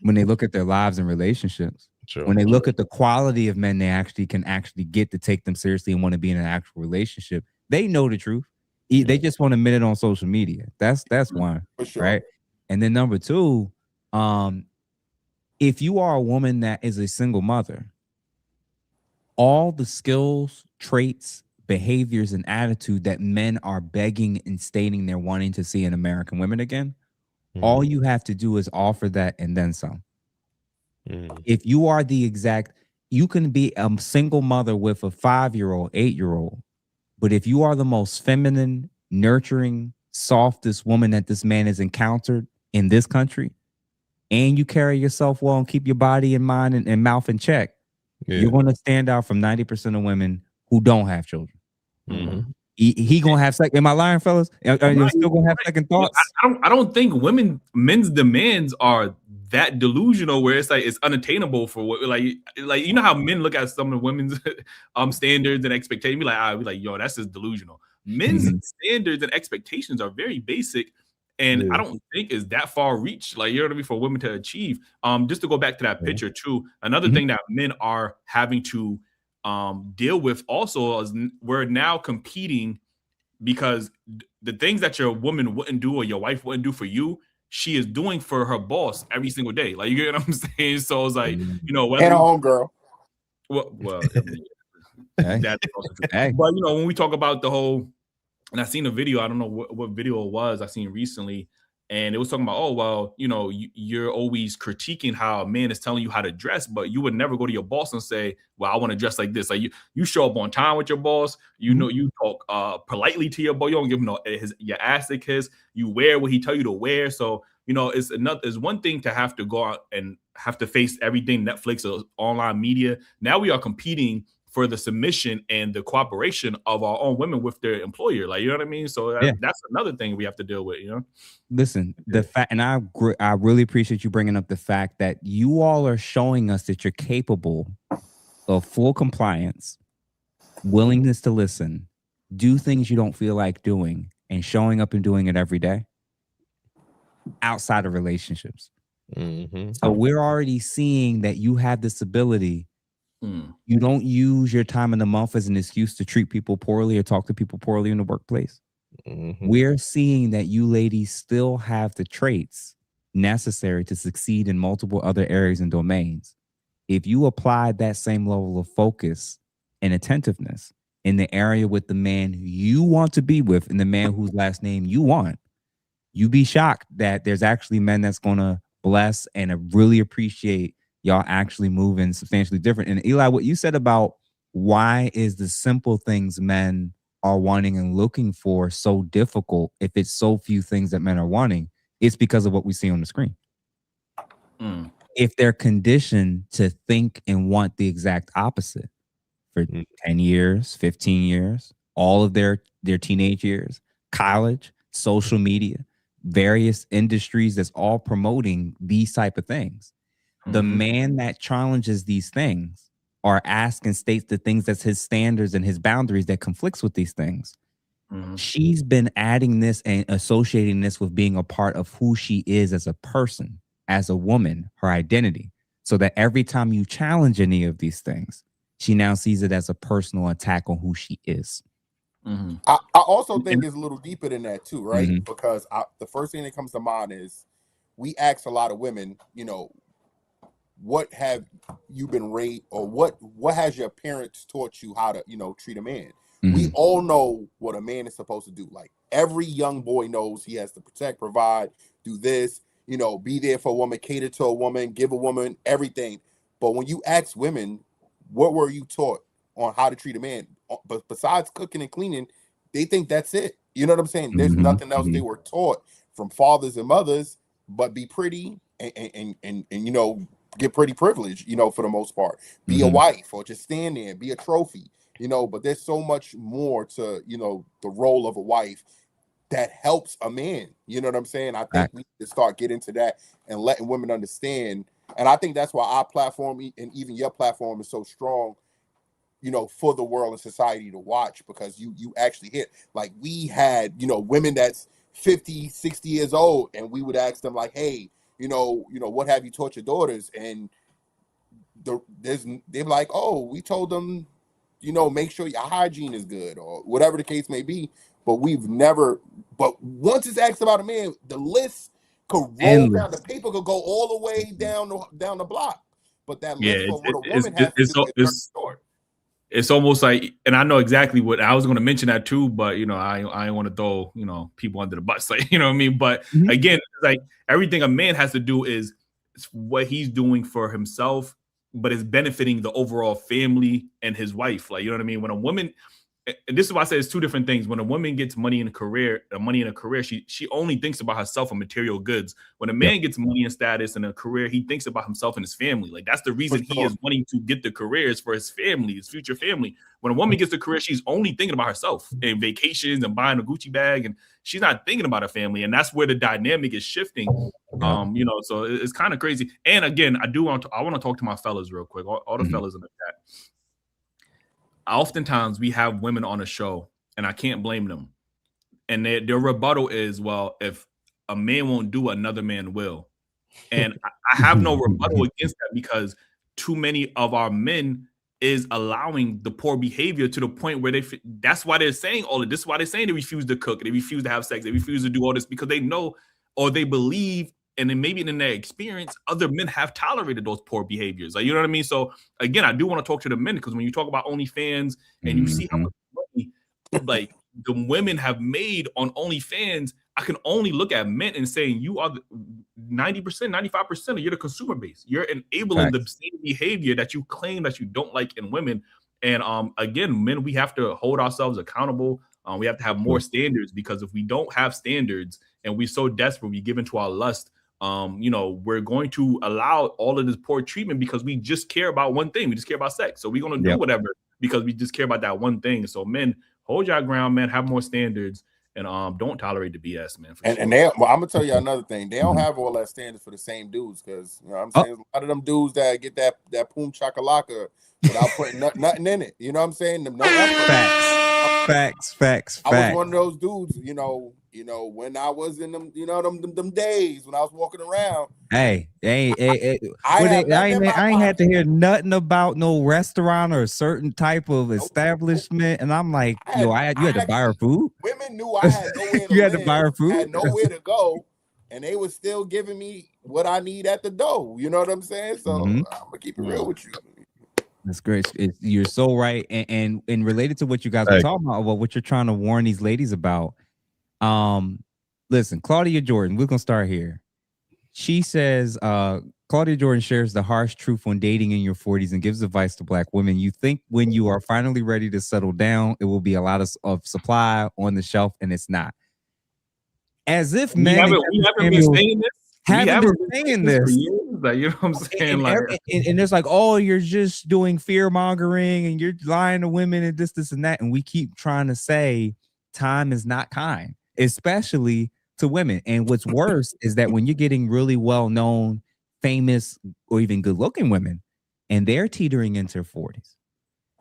when they look at their lives and relationships, when they look at the quality of men they can get to take them seriously and want to be in an actual relationship. They know the truth. They just want to admit it on social media. That's one, for sure. Right? And then number two, if you are a woman that is a single mother, all the skills, traits, behaviors, and attitude that men are begging and stating they're wanting to see in American women again, all you have to do is offer that and then some. If you are you can be a single mother with a 5-year-old, 8-year-old, but if you are the most feminine, nurturing, softest woman that this man has encountered in this country, and you carry yourself well and keep your body and mind and mouth in check, you're going to stand out from 90% of women who don't have children. He gonna have second. Am I lying, fellas? Are you still gonna have second thoughts? I don't think men's demands are that delusional where it's like it's unattainable for what like you know how men look at some of the women's standards and expectations. Be like, yo, that's just delusional. Men's standards and expectations are very basic. And I don't think is that far reach, like, you know what I mean, for women to achieve. Just to go back to that picture too, another thing that men are having to deal with also is we're now competing because the things that your woman wouldn't do or your wife wouldn't do for you, she is doing for her boss every single day. Like, you get what I'm saying? So it's like, you know, and a homegirl. Well, that's also true. But you know, when we talk about the whole. And I seen a video, I don't know what video it was I seen recently, and it was talking about, oh, well, you know, you're always critiquing how a man is telling you how to dress, but you would never go to your boss and say, well, I want to dress like this. Like you show up on time with your boss, you know, you talk politely to your boss, you don't give him your ass to kiss, you wear what he tell you to wear. So, you know, it's one thing to have to go out and have to face everything, Netflix or online media. Now we are competing for the submission and the cooperation of our own women with their employer. Like, you know what I mean? So that's another thing we have to deal with, you know? Listen, the fact, and I really appreciate you bringing up the fact that you all are showing us that you're capable of full compliance, willingness to listen, do things you don't feel like doing, and showing up and doing it every day outside of relationships. So we're already seeing that you have this ability. You don't use your time in the month as an excuse to treat people poorly or talk to people poorly in the workplace. We're seeing that you ladies still have the traits necessary to succeed in multiple other areas and domains. If you applied that same level of focus and attentiveness in the area with the man you want to be with and the man whose last name you want, you'd be shocked that there's actually men that's going to bless and really appreciate y'all actually moving substantially different. And Eli, what you said about why is the simple things men are wanting and looking for so difficult if it's so few things that men are wanting, it's because of what we see on the screen. If they're conditioned to think and want the exact opposite for 10 years, 15 years, all of their teenage years, college, social media, various industries that's all promoting these type of things. The man that challenges these things or asks and states the things that's his standards and his boundaries that conflicts with these things. She's been adding this and associating this with being a part of who she is as a person, as a woman, her identity. So that every time you challenge any of these things, she now sees it as a personal attack on who she is. I also think it's a little deeper than that too, right? Because the first thing that comes to mind is we ask a lot of women, what have you been raised, or what has your parents taught you how to, treat a man? Mm-hmm. We all know what a man is supposed to do. Like every young boy knows he has to protect, provide, do this, be there for a woman, cater to a woman, give a woman everything. But when you ask women, what were you taught on how to treat a man? But besides cooking and cleaning, they think that's it. You know what I'm saying? There's nothing else they were taught from fathers and mothers, but be pretty and get pretty privileged, for the most part. Be a wife or just stand there and be a trophy, but there's so much more to, the role of a wife that helps a man. You know what I'm saying? I think we need to start getting to that and letting women understand. And I think that's why our platform and even your platform is so strong, for the world and society to watch, because you actually hit, like we had, women that's 50, 60 years old, and we would ask them like, hey, what have you taught your daughters? And they're like, oh, we told them, make sure your hygiene is good, or whatever the case may be. But but once it's asked about a man, the list could roll down, the paper could go all the way down the block. But that list for what a woman has to do is short. It's almost like, and I know exactly what I was going to mention that too, but I want to throw people under the bus, like you know what I mean. But again, it's like everything a man has to do is what he's doing for himself, but it's benefiting the overall family and his wife. Like you know what I mean. When a woman, and this is why I say it's two different things. When a woman gets money in a career, she only thinks about herself and material goods. When a man gets money and status in a career, he thinks about himself and his family. Like that's the reason he is wanting to get the careers for his family, his future family. When a woman gets a career, she's only thinking about herself and vacations and buying a Gucci bag, and she's not thinking about her family. And that's where the dynamic is shifting. So it's kind of crazy. And again, I want to talk to my fellas real quick, all the fellas in the chat. Oftentimes we have women on a show, and I can't blame them. And their rebuttal is, well, if a man won't do, another man will. And I have no rebuttal against that, because too many of our men is allowing the poor behavior to the point where that's why they're saying all of this. Why they're saying they refuse to cook, they refuse to have sex, they refuse to do all this, because they know, or they believe, and then maybe in their experience, other men have tolerated those poor behaviors. Like, you know what I mean? So again, I do want to talk to the men, because when you talk about OnlyFans and you see how much money like the women have made on OnlyFans, I can only look at men and saying you are 90%, 95% of you're the consumer base. You're enabling the same behavior that you claim that you don't like in women. And again, men, we have to hold ourselves accountable. We have to have more standards, because if we don't have standards and we're so desperate, we give into our lust, we're going to allow all of this poor treatment, because we just care about one thing. We just care about sex. So we're going to do whatever, because we just care about that one thing. So men, hold your ground, man, have more standards, and don't tolerate the BS, man. And I'm going to tell you another thing. They don't have all that standards for the same dudes, because I'm saying a lot of them dudes that get that boom chakalaka without putting nothing in it. You know what I'm saying? Facts. I was one of those dudes, when I was in them, them days when I was walking around. I ain't had to hear nothing about no restaurant or a certain type of establishment, and I'm like, you had to buy her food. Women knew I had nowhere to you had to buy her food. I had nowhere to go, and they were still giving me what I need at the door. You know what I'm saying? So I'm gonna keep it real with you. That's great. You're so right, and related to what you guys are talking about, what you're trying to warn these ladies about. Listen, Claudia Jordan, we're gonna start here. She says, Claudia Jordan shares the harsh truth on dating in your 40s and gives advice to Black women. You think when you are finally ready to settle down, it will be a lot of supply on the shelf, and it's not. As if men haven't been saying this. Like, you know what I'm saying? And it's like, oh, you're just doing fear mongering and you're lying to women and this and that. And we keep trying to say time is not kind, especially to women. And what's worse is that when you're getting really well-known, famous, or even good-looking women, and they're teetering into their 40s,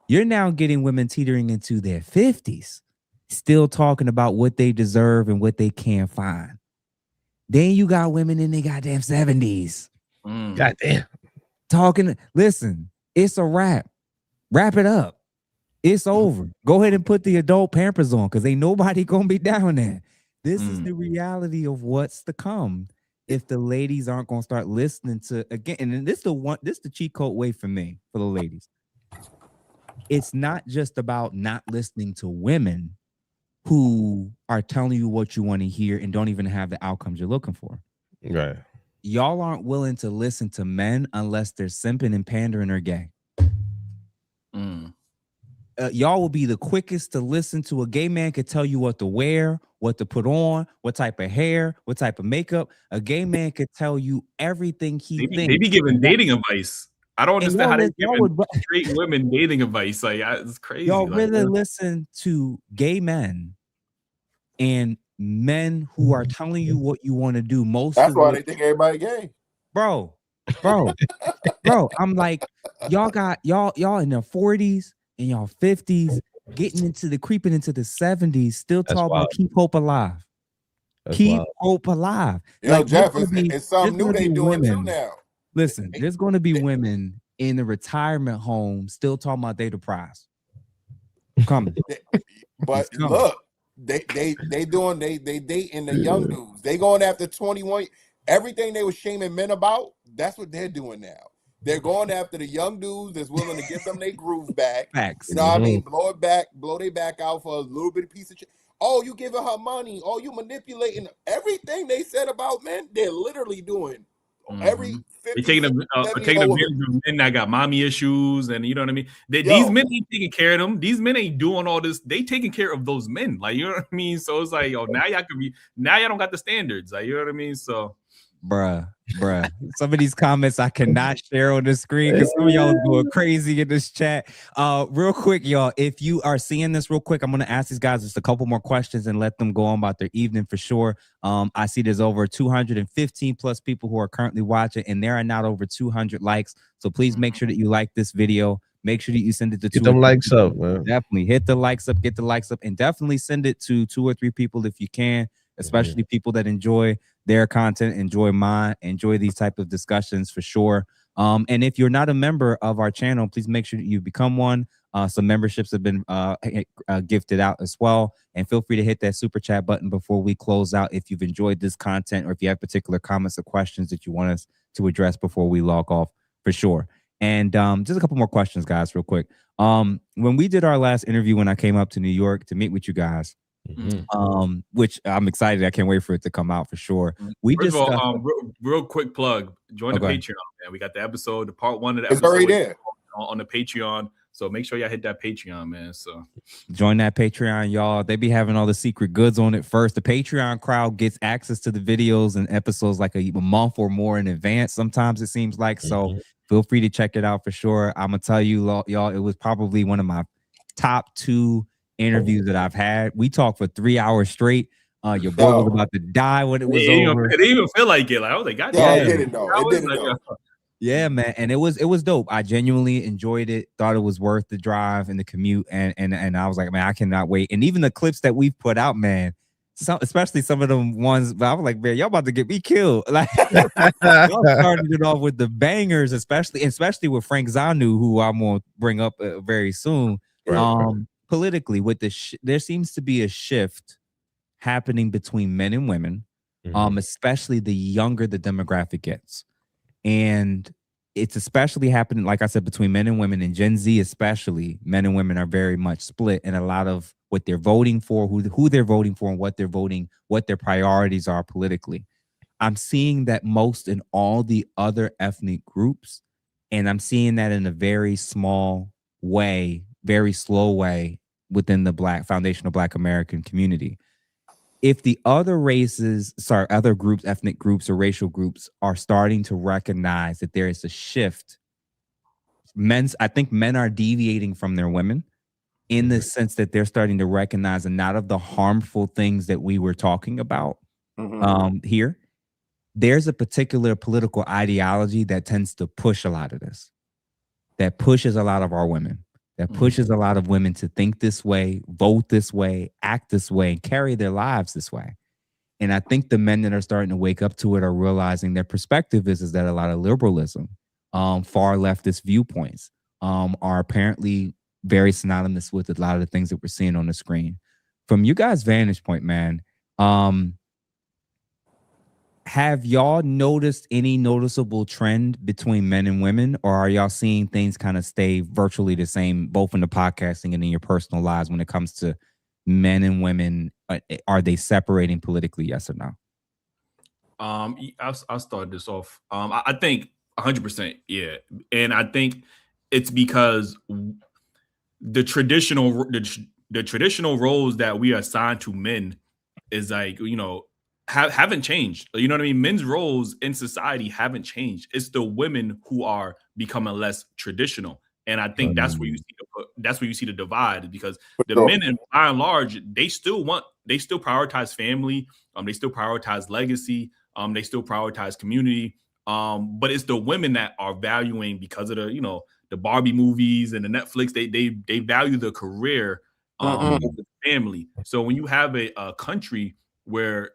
you're now getting women teetering into their 50s, still talking about what they deserve and what they can't find. Then you got women in their goddamn 70s. Goddamn. Listen, it's a wrap. Wrap it up. It's over. Go ahead and put the adult Pampers on, because ain't nobody gonna be down there. This is the reality of what's to come. if the ladies aren't going to start listening to, again, and this the cheat code way for me, for the ladies. It's not just about not listening to women who are telling you what you want to hear and don't even have the outcomes you're looking for. Right. Y'all aren't willing to listen to men unless they're simping and pandering or gay. Y'all will be the quickest to listen to a gay man could tell you what to wear, what to put on, what type of hair, what type of makeup. A gay man could tell you everything he thinks. They be giving dating advice. I don't understand how they give would, straight women dating advice. Like, it's crazy. Y'all really listen to gay men and men who are telling you what you want to do. That's why they think everybody gay. Bro. I'm like, y'all in their 40s and y'all 50s, creeping into the 70s, still talking about keep hope alive. Keep hope alive. Yo, like, Jeff, it's something new they doing too now. Listen, there's going to be women in the retirement home still talking about data prize. Coming. But look, they dating the young dudes. They going after 21. Everything they were shaming men about, that's what they're doing now. They're going after the young dudes that's willing to give them their groove back. Facts. You know what I mean? Blow their back out for a little bit of piece of shit. Oh, you giving her money. Oh, you manipulating. Everything they said about men, they're literally doing. Every 50, they taking advantage of men that got mommy issues, and you know what I mean. These men ain't taking care of them. These men ain't doing all this. They taking care of those men, like, you know what I mean. So it's like, now y'all don't got the standards, like, you know what I mean. So, bruh. Some of these comments I cannot share on the screen because some of y'all are going crazy in this chat. Real quick, y'all, if you are seeing this real quick, I'm going to ask these guys just a couple more questions and let them go on about their evening for sure. I see there's over 215 plus people who are currently watching, and there are not over 200 likes. So please make sure that you like this video. Make sure that you send it to get them likes up, man. Definitely hit the likes up, get the likes up, and definitely send it to 2 or 3 people if you can, especially people that enjoy their content, enjoy these type of discussions for sure. And if you're not a member of our channel, please make sure that you become one. Some memberships have been gifted out as well. And feel free to hit that super chat button before we close out if you've enjoyed this content or if you have particular comments or questions that you want us to address before we log off for sure. And just a couple more questions, guys, real quick. When we did our last interview, when I came up to New York to meet with you guys, which I'm excited. I can't wait for it to come out for sure. We First just of all, real quick plug. Join the Patreon, man. We got the episode, the part 1 of the episode. It's already there on the Patreon. So make sure y'all hit that Patreon, man. So join that Patreon, y'all. They be having all the secret goods on it first. The Patreon crowd gets access to the videos and episodes like a month or more in advance. Sometimes it seems like. So feel free to check it out for sure. I'm gonna tell you, y'all, it was probably one of my top 2 interviews that I've had. We talked for 3 hours straight. Your boy was about to die when it was over. It didn't even feel like it. Like, I was like, God damn. It didn't. Yeah, man. And it was dope. I genuinely enjoyed it. Thought it was worth the drive and the commute. And I was like, man, I cannot wait. And even the clips that we've put out, man, especially some of them ones, but I was like, man, y'all about to get me killed. Like, y'all started it off with the bangers, especially with Frank Zanu, who I'm gonna bring up very soon. Politically, with there seems to be a shift happening between men and women, especially the younger the demographic gets. And it's especially happening, like I said, between men and women, and Gen Z especially. Men and women are very much split in a lot of what they're voting for, who they're voting for, and what they're voting, what their priorities are politically. I'm seeing that most in all the other ethnic groups, and I'm seeing that in a very small way, very slow way within the foundational Black American community. If the other other groups, ethnic groups or racial groups are starting to recognize that there is a shift, I think men are deviating from their women in the sense that they're starting to recognize a lot of the harmful things that we were talking about here. There's a particular political ideology that tends to push a lot of this, that pushes a lot of our women, that pushes a lot of women to think this way, vote this way, act this way, and carry their lives this way. And I think the men that are starting to wake up to it are realizing their perspective is that a lot of liberalism, far leftist viewpoints are apparently very synonymous with a lot of the things that we're seeing on the screen. From you guys' vantage point, man, have y'all noticed any noticeable trend between men and women, or are y'all seeing things kind of stay virtually the same, both in the podcasting and in your personal lives when it comes to men and women? Are they separating politically? Yes or no? I'll start this off. I think 100%, yeah, and I think it's because the traditional roles that we assign to men is like, haven't changed. You know what I mean? Men's roles in society haven't changed. It's the women who are becoming less traditional, and I think that's where you see the divide, because the men, by and large, they still prioritize family. They still prioritize legacy. They still prioritize community. But it's the women that are valuing, because of the Barbie movies and the Netflix. They value the career over the family. So when you have a country where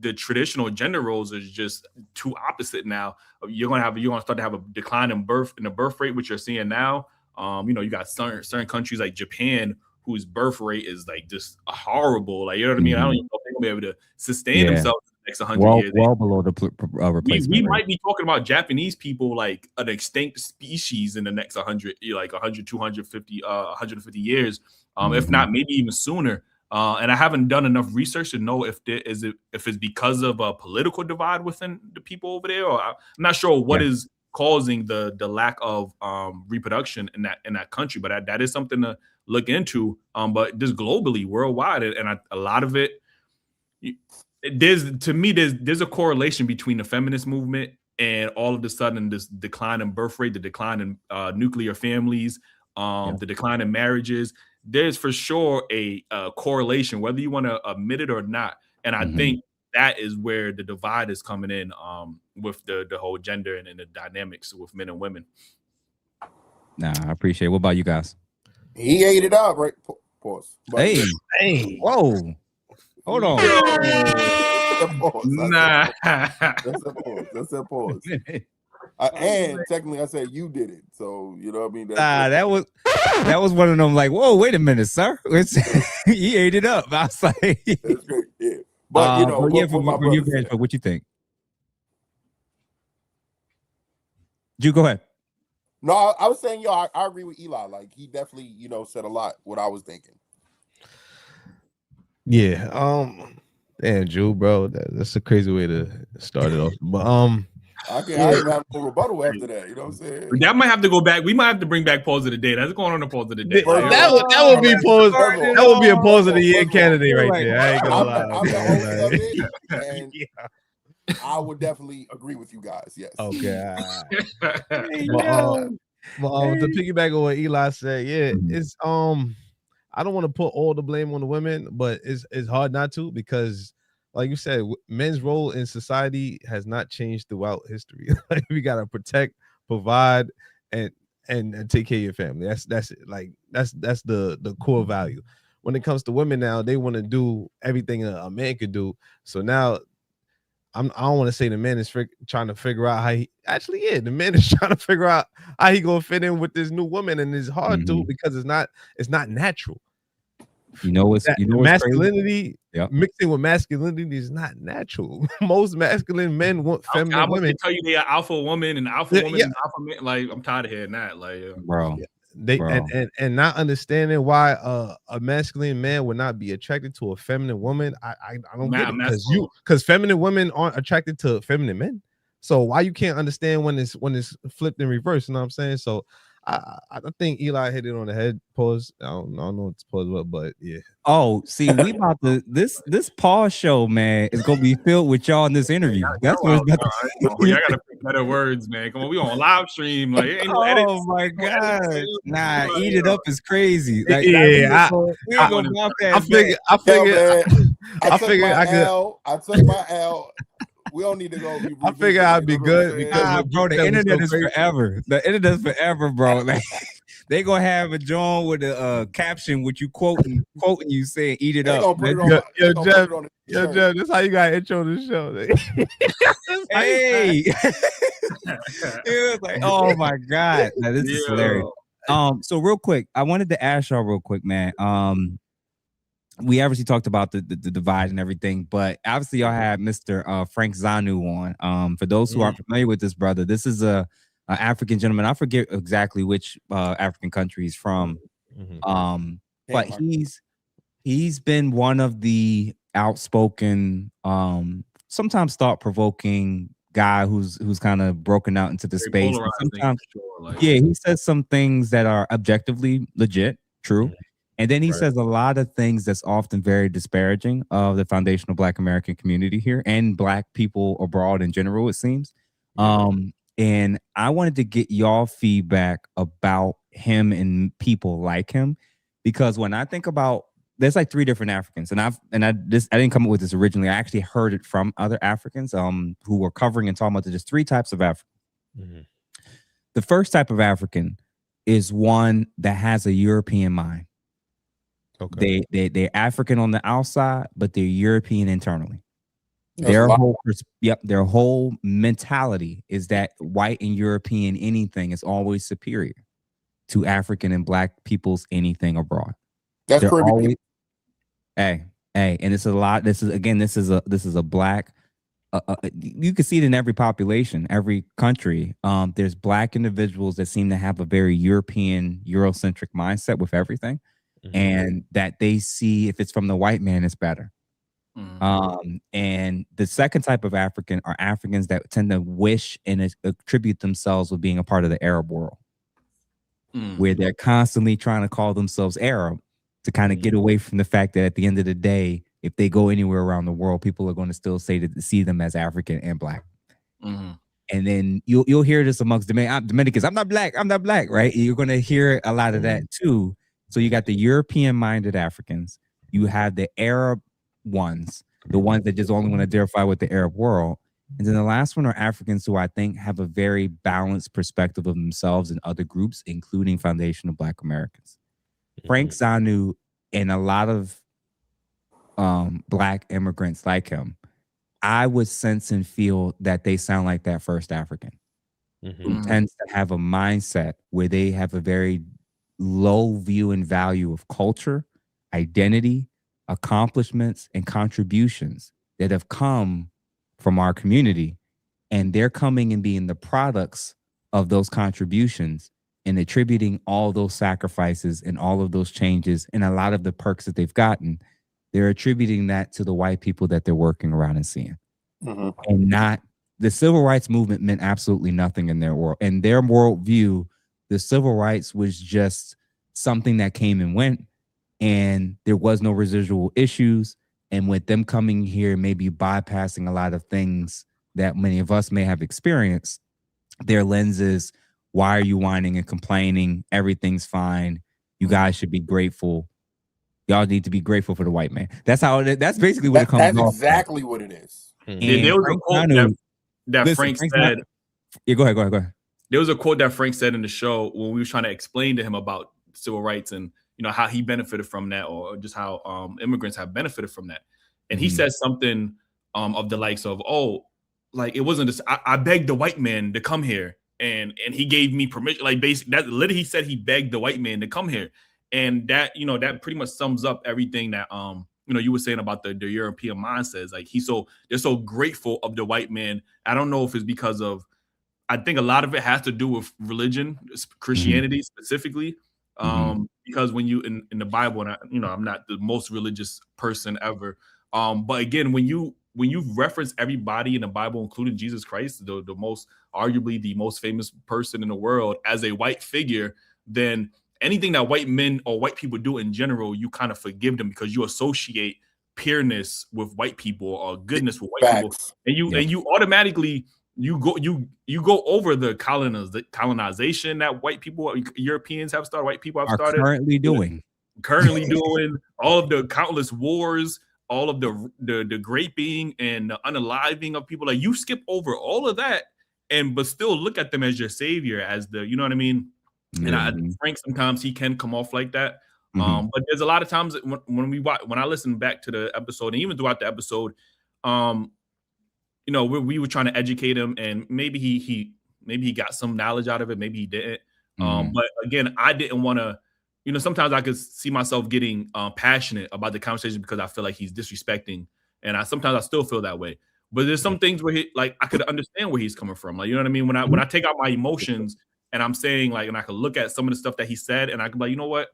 the traditional gender roles is just too opposite now, you're gonna start to have a decline in the birth rate, which you're seeing now. You got certain countries like Japan, whose birth rate is like just horrible. Like, you know what I mean? I don't even know if they're gonna be able to sustain themselves in the next 100 years. Well below the replacement. We might be talking about Japanese people like an extinct species in the next 100, 250, 150 years, if not maybe even sooner. And I haven't done enough research to know if it's because of a political divide within the people over there, or I'm not sure what is causing the lack of reproduction in that country. But that is something to look into. But just globally, worldwide, and a lot of it, there's a correlation between the feminist movement and all of a sudden this decline in birth rate, the decline in nuclear families, the decline in marriages. There's for sure a correlation, whether you want to admit it or not. And I think that is where the divide is coming in, with the whole gender and the dynamics with men and women. Nah, I appreciate it. What about you guys? He ate it up, right? Pause. Hey, whoa. Hold on. Nah. That's a pause. And technically, I said you did it, so you know what I mean. That was one of them. Like, whoa, wait a minute, sir. He ate it up. I was like, that's great, yeah. But what you think? You go ahead. No, I was saying, I agree with Eli. Like, he definitely, said a lot what I was thinking. Yeah. And Drew, bro, that's a crazy way to start it off. But I even have a rebuttal after that. You know what I'm saying? That might have to go back. We might have to bring back pause of the day. That's going on the pause of the day. That would be pause. That would be a pause of the year candidate right there. I ain't gonna lie. I'm the host of it, and I would definitely agree with you guys. Yes. Okay. To piggyback on what Eli said, it's I don't want to put all the blame on the women, but it's hard not to, because, like you said, men's role in society has not changed throughout history. Like, we gotta protect, provide, and take care of your family. That's it. Like, that's the core value. When it comes to women now, they want to do everything a man could do. So now, I don't want to say the man is trying to figure out how the man is trying to figure out how he gonna fit in with this new woman, and it's hard to, because it's not natural. Masculinity, mixing with masculinity is not natural. Most masculine men want feminine women. Tell you they are alpha woman and alpha woman and alpha man. Like, I'm tired of hearing that. Like, bro. And not understanding why a masculine man would not be attracted to a feminine woman. I don't get it, because feminine women aren't attracted to feminine men. So why you can't understand when it's flipped in reverse? You know what I'm saying? So I think Eli hit it on the head. Pause. I don't know what's pause, but yeah. Oh, see, we about to this pause show, man, is gonna be filled with y'all in this interview. That's what it's about to I gotta pick better words, man. Come on, we on live stream. Like, ain't no edits. Oh my god, nah, eat it up is crazy. Like, I took my L. We don't need to go. I figure I'd be good because, bro, the internet is forever. The internet is forever, bro. Like, they gonna have a John with a caption with you quoting you saying "eat it up." Yo, Jeff, that's how you got intro the show. Hey, it was like, oh my god, now, this is hilarious. So real quick, I wanted to ask y'all real quick, man. we obviously talked about the divide and everything, but obviously y'all had Mr. Frank Zanu on. For those who aren't familiar with this brother, this is a African gentleman. I forget exactly which African country he's from. But he's been one of the outspoken, sometimes thought-provoking guy who's kind of broken out into the space. And sometimes, he says some things that are objectively legit, true. And then he says a lot of things that's often very disparaging of the foundational Black American community here and Black people abroad in general, it seems. And I wanted to get y'all feedback about him and people like him, because when I think about, there's like 3 different Africans, and I didn't come up with this originally. I actually heard it from other Africans who were covering and talking about there's 3 types of African. The first type of African is one that has a European mind. Okay. They're African on the outside, but they're European internally. Their whole mentality is that white and European anything is always superior to African and Black people's anything abroad. That's Caribbean. And it's a lot. This is a Black. You can see it in every population, every country. There's Black individuals that seem to have a very European, Eurocentric mindset with everything. And that they see if it's from the white man, it's better. And the second type of African are Africans that tend to wish and attribute themselves with being a part of the Arab world, where they're constantly trying to call themselves Arab to kind of get away from the fact that at the end of the day, if they go anywhere around the world, people are going to still see them as African and Black. And then you'll hear this amongst Dominicans. I'm not black, right? You're going to hear a lot of that too. So you got the European-minded Africans. You have the Arab ones, the ones that just only want to identify with the Arab world. And then the last one are Africans who I think have a very balanced perspective of themselves and other groups, including foundational Black Americans. Frank Zanu and a lot of Black immigrants like him, I would sense and feel that they sound like that first African who tends to have a mindset where they have a very low view and value of culture, identity, accomplishments, and contributions that have come from our community. And they're coming and being the products of those contributions and attributing all those sacrifices and all of those changes and a lot of the perks that they've gotten. They're attributing that to the white people that they're working around and seeing. And not the civil rights movement meant absolutely nothing in their world. In their worldview, the civil rights was just something that came and went, and there was no residual issues. And with them coming here, maybe bypassing a lot of things that many of us may have experienced, their lens is, why are you whining and complaining? Everything's fine. You guys should be grateful. Y'all need to be grateful for the white man. That's basically what it comes off. That's exactly what it is. There was a quote that Frank said. Yeah, go ahead. There was a quote that Frank said in the show when we were trying to explain to him about civil rights and how he benefited from that, or just how immigrants have benefited from that. And he said something of the likes of, it wasn't this. I begged the white man to come here, and he gave me permission. Like basically, that literally he said he begged the white man to come here, and that that pretty much sums up everything that you were saying about the European mindsets. Like they're so grateful of the white man. I don't know if it's because of, I think a lot of it has to do with religion, Christianity specifically. Because when you in the Bible, and I'm not the most religious person ever. But again, when you reference everybody in the Bible, including Jesus Christ, arguably the most famous person in the world, as a white figure, then anything that white men or white people do in general, you kind of forgive them because you associate pureness with white people or goodness with white people, and you automatically you go over the colonization that white people, Europeans have started, white people have started currently doing all of the countless wars, all of the raping and the unaliving of people. Like, you skip over all of that but still look at them as your savior, as the, you know what I mean? And I think Frank, sometimes he can come off like that. But there's a lot of times when I listen back to the episode, and even throughout the episode, we were trying to educate him, and maybe he got some knowledge out of it, maybe he didn't. But again, I didn't want to sometimes I could see myself getting passionate about the conversation because I feel like he's disrespecting, and sometimes I still feel that way. But there's some things where I could understand where he's coming from. Like, you know what I mean? When I take out my emotions and I'm saying and I can look at some of the stuff that he said and I can be like, you know what?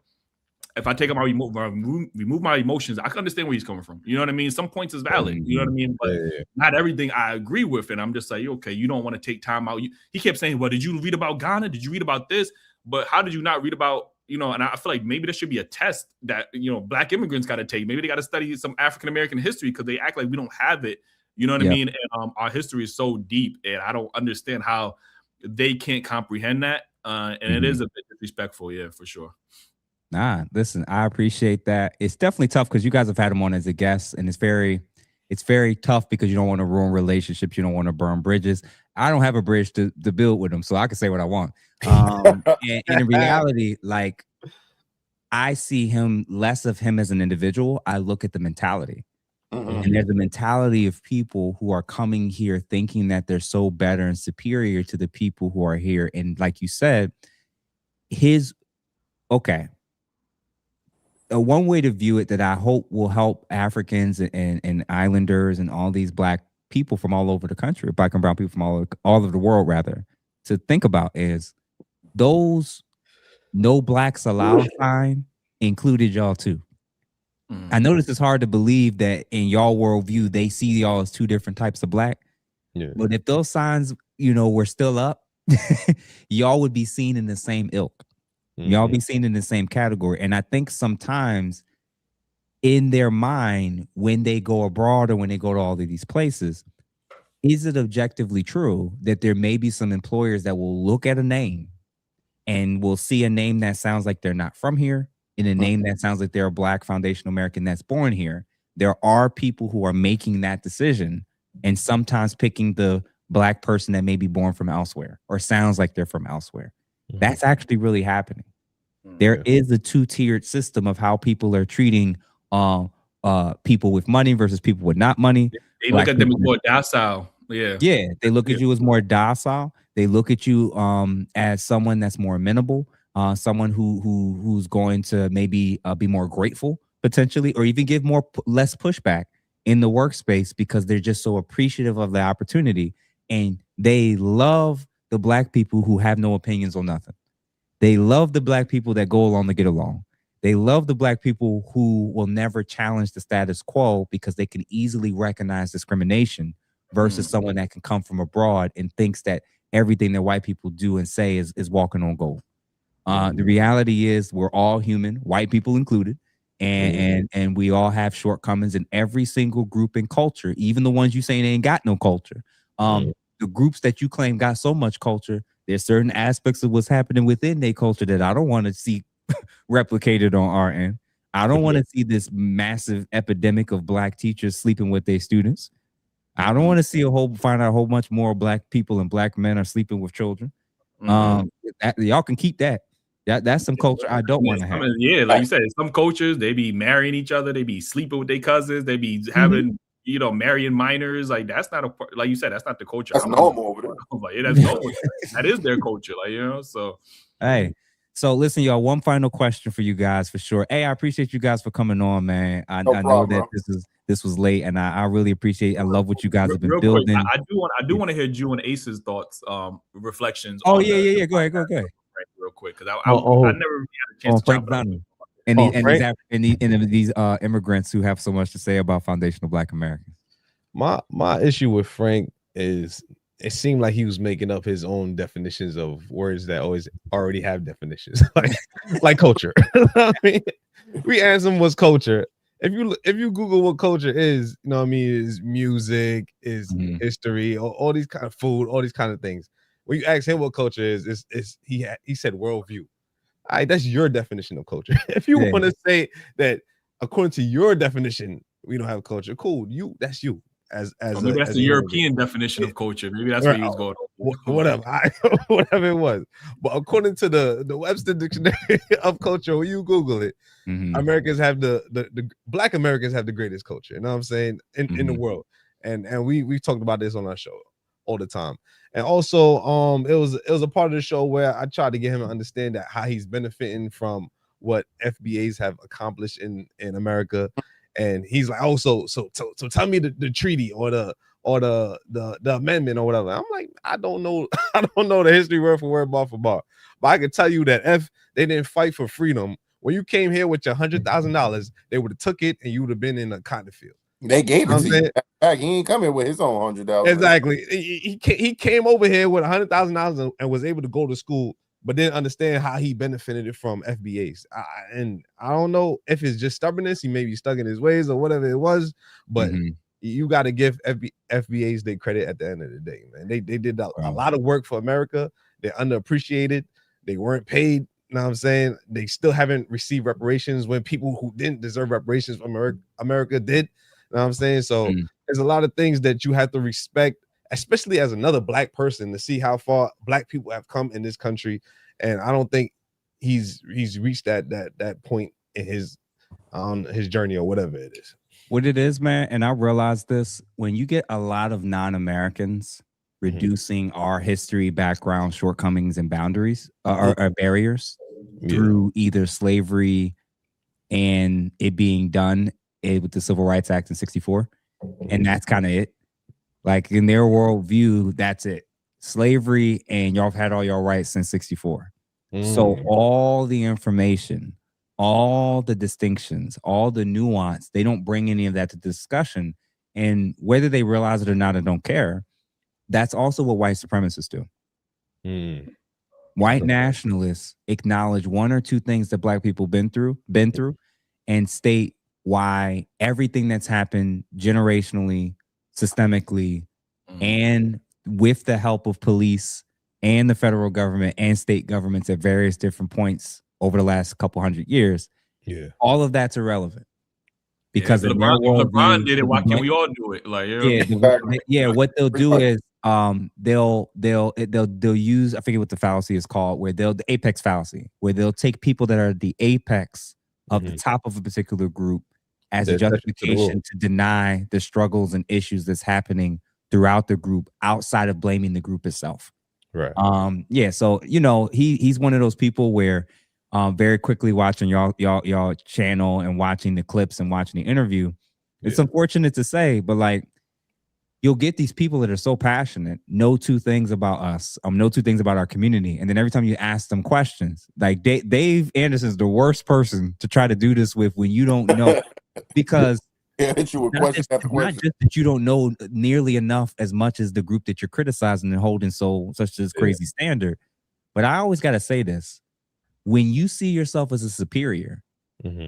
If I take out remove my emotions, I can understand where he's coming from. You know what I mean? Some points is valid. You know what I mean? But not everything I agree with. And I'm just like, okay, you don't want to take time out. He kept saying, well, did you read about Ghana? Did you read about this? But how did you not read about, and I feel like maybe there should be a test that, Black immigrants got to take. Maybe they got to study some African-American history because they act like we don't have it. You know what I mean? And our history is so deep and I don't understand how they can't comprehend that. And it is a bit disrespectful. Yeah, for sure. Nah, listen, I appreciate that. It's definitely tough because you guys have had him on as a guest, and it's very tough because you don't want to ruin relationships. You don't want to burn bridges. I don't have a bridge to build with him, so I can say what I want. And in reality, like, I see him less of him as an individual. I look at the mentality. And there's a mentality of people who are coming here thinking that they're so better and superior to the people who are here. And like you said, one way to view it that I hope will help Africans and islanders and all these Black people from all over the country, Black and brown people from all over the world, rather, to think about is those no Blacks allowed sign included y'all too. I know this is hard to believe that in y'all worldview, they see y'all as two different types of Black. Yeah. But if those signs, were still up, y'all would be seen in the same ilk. Y'all be seen in the same category. And I think sometimes in their mind, when they go abroad or when they go to all of these places, is it objectively true that there may be some employers that will look at a name and will see a name that sounds like they're not from here, in a name that sounds like they're a Black foundational American that's born here? There are people who are making that decision and sometimes picking the Black person that may be born from elsewhere or sounds like they're from elsewhere. That's actually really happening. There is a two-tiered system of how people are treating people with money versus people with not money. They look at them as more docile. Yeah, they look at you as more docile. They look at you as someone that's more amenable, someone who's going to maybe be more grateful potentially, or even give less pushback in the workspace because they're just so appreciative of the opportunity, and they love the Black people who have no opinions on nothing. They love the Black people that go along to get along. They love the Black people who will never challenge the status quo because they can easily recognize discrimination versus someone that can come from abroad and thinks that everything that white people do and say is walking on gold. The reality is we're all human, white people included, and we all have shortcomings in every single group and culture, even the ones you say they ain't got no culture. The groups that you claim got so much culture, there's certain aspects of what's happening within their culture that I don't want to see replicated on our end. I don't want to see this massive epidemic of Black teachers sleeping with their students. I don't want to find out a whole bunch more Black people and Black men are sleeping with children. Y'all can keep that. That's some culture I don't want to have. Yeah, like you said, some cultures, they be marrying each other, they be sleeping with their cousins, they be having marrying minors. Like, that's not like you said, that's not the culture. That's normal over there. Like, that's normal. That is their culture. Like, so. Hey, so listen, y'all, one final question for you guys for sure. Hey, I appreciate you guys for coming on, man. I know that this was late, and I really appreciate. I love what you guys have been building. Quick, I do want to hear Drew and Ace's thoughts, reflections. Oh yeah. Go ahead. Right, real quick, because I never really had a chance to Frank Brown. And these immigrants who have so much to say about foundational Black Americans. My issue with Frank is it seemed like he was making up his own definitions of words that already have definitions, like culture. I mean, we asked him what's culture. If you Google what culture is, is music, is history, all these kind of food, all these kind of things. When you ask him what culture is he said worldview. All right, that's your definition of culture. If you want to say that according to your definition, we don't have a culture, cool. That's you. Maybe that's the European definition of culture. Maybe that's where he was going. Whatever it was. But according to the Webster Dictionary of Culture, when you Google it, Americans have the Black Americans have the greatest culture. You know what I'm saying? In the world. And we talked about this on our show all the time. And also, it was a part of the show where I tried to get him to understand that how he's benefiting from what FBAs have accomplished in America, and he's like, oh, so tell me the treaty or the amendment or whatever. I'm like, I don't know the history word for word, bar for bar, but I can tell you that if they didn't fight for freedom, when you came here with your $100,000, they would have took it and you would have been in a cotton field. They gave it to you back. He ain't coming with his own $100,000. Exactly. He came over here with $100,000 and was able to go to school, but didn't understand how he benefited from FBAs. And I don't know if it's just stubbornness. He may be stuck in his ways or whatever it was, but you got to give FBAs their credit at the end of the day, man. They did a lot of work for America. They're underappreciated. They weren't paid. You know what I'm saying? They still haven't received reparations when people who didn't deserve reparations from America did. You know what I'm saying? So there's a lot of things that you have to respect, especially as another black person, to see how far black people have come in this country. And I don't think he's reached that point in his journey or whatever it is. What it is, man, and I realized this, when you get a lot of non-Americans reducing our history, background, shortcomings, and boundaries or barriers through either slavery and it being done with the Civil Rights Act in 1964, and that's kind of it. Like in their worldview, that's it. Slavery, and y'all have had all your rights since 1964. So all the information, all the distinctions, all the nuance, they don't bring any of that to discussion. And whether they realize it or not, I don't care. That's also what white supremacists do. White nationalists acknowledge one or two things that black people been through, and state why everything that's happened generationally, systemically, and with the help of police and the federal government and state governments at various different points over the last couple hundred years, all of that's irrelevant. Because LeBron did it, why can't we all do it? Like, what they'll do is they'll use, I forget what the fallacy is called, where the apex fallacy, where they'll take people that are the apex of the top of a particular group as a justification to deny the struggles and issues that's happening throughout the group outside of blaming the group itself. Right. So he's one of those people where very quickly watching y'all channel and watching the clips and watching the interview, it's unfortunate to say, but like, you'll get these people that are so passionate, know two things about us, know two things about our community. And then every time you ask them questions, like Dave Anderson's the worst person to try to do this with when you don't know, because hit you with question after question. Not just that you don't know nearly enough as much as the group that you're criticizing and holding such this crazy standard. But I always got to say this: when you see yourself as a superior,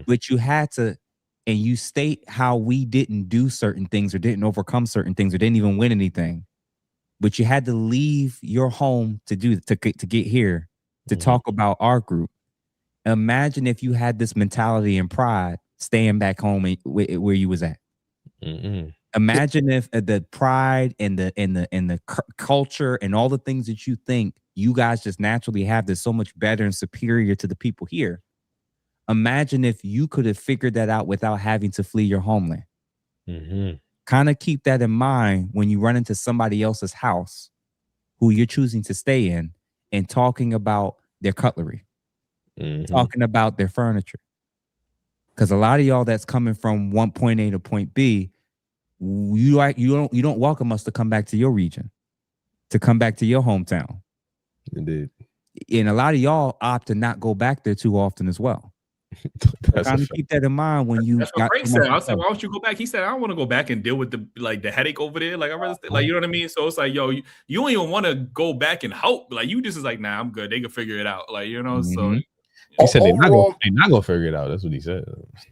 but you had to, and you state how we didn't do certain things or didn't overcome certain things or didn't even win anything, but you had to leave your home to get here to talk about our group. Imagine if you had this mentality and pride staying back home where you was at. Imagine if the pride and the culture and all the things that you think you guys just naturally have that's so much better and superior to the people here. Imagine if you could have figured that out without having to flee your homeland. Kind of keep that in mind when you run into somebody else's house who you're choosing to stay in and talking about their cutlery, talking about their furniture. Because a lot of y'all that's coming from one point A to point B, you don't welcome us to come back to your region, to come back to your hometown. Indeed. And a lot of y'all opt to not go back there too often as well. Kind of keep that in mind when you. That's what Frank said. I said, "Why don't you go back?" He said, "I don't want to go back and deal with the headache over there. Like I rather like, you know what I mean." So it's like, yo, you don't even want to go back and help. Like you just is like, nah, I'm good. They can figure it out. Like, you know. So he said they're not gonna figure it out. That's what he said.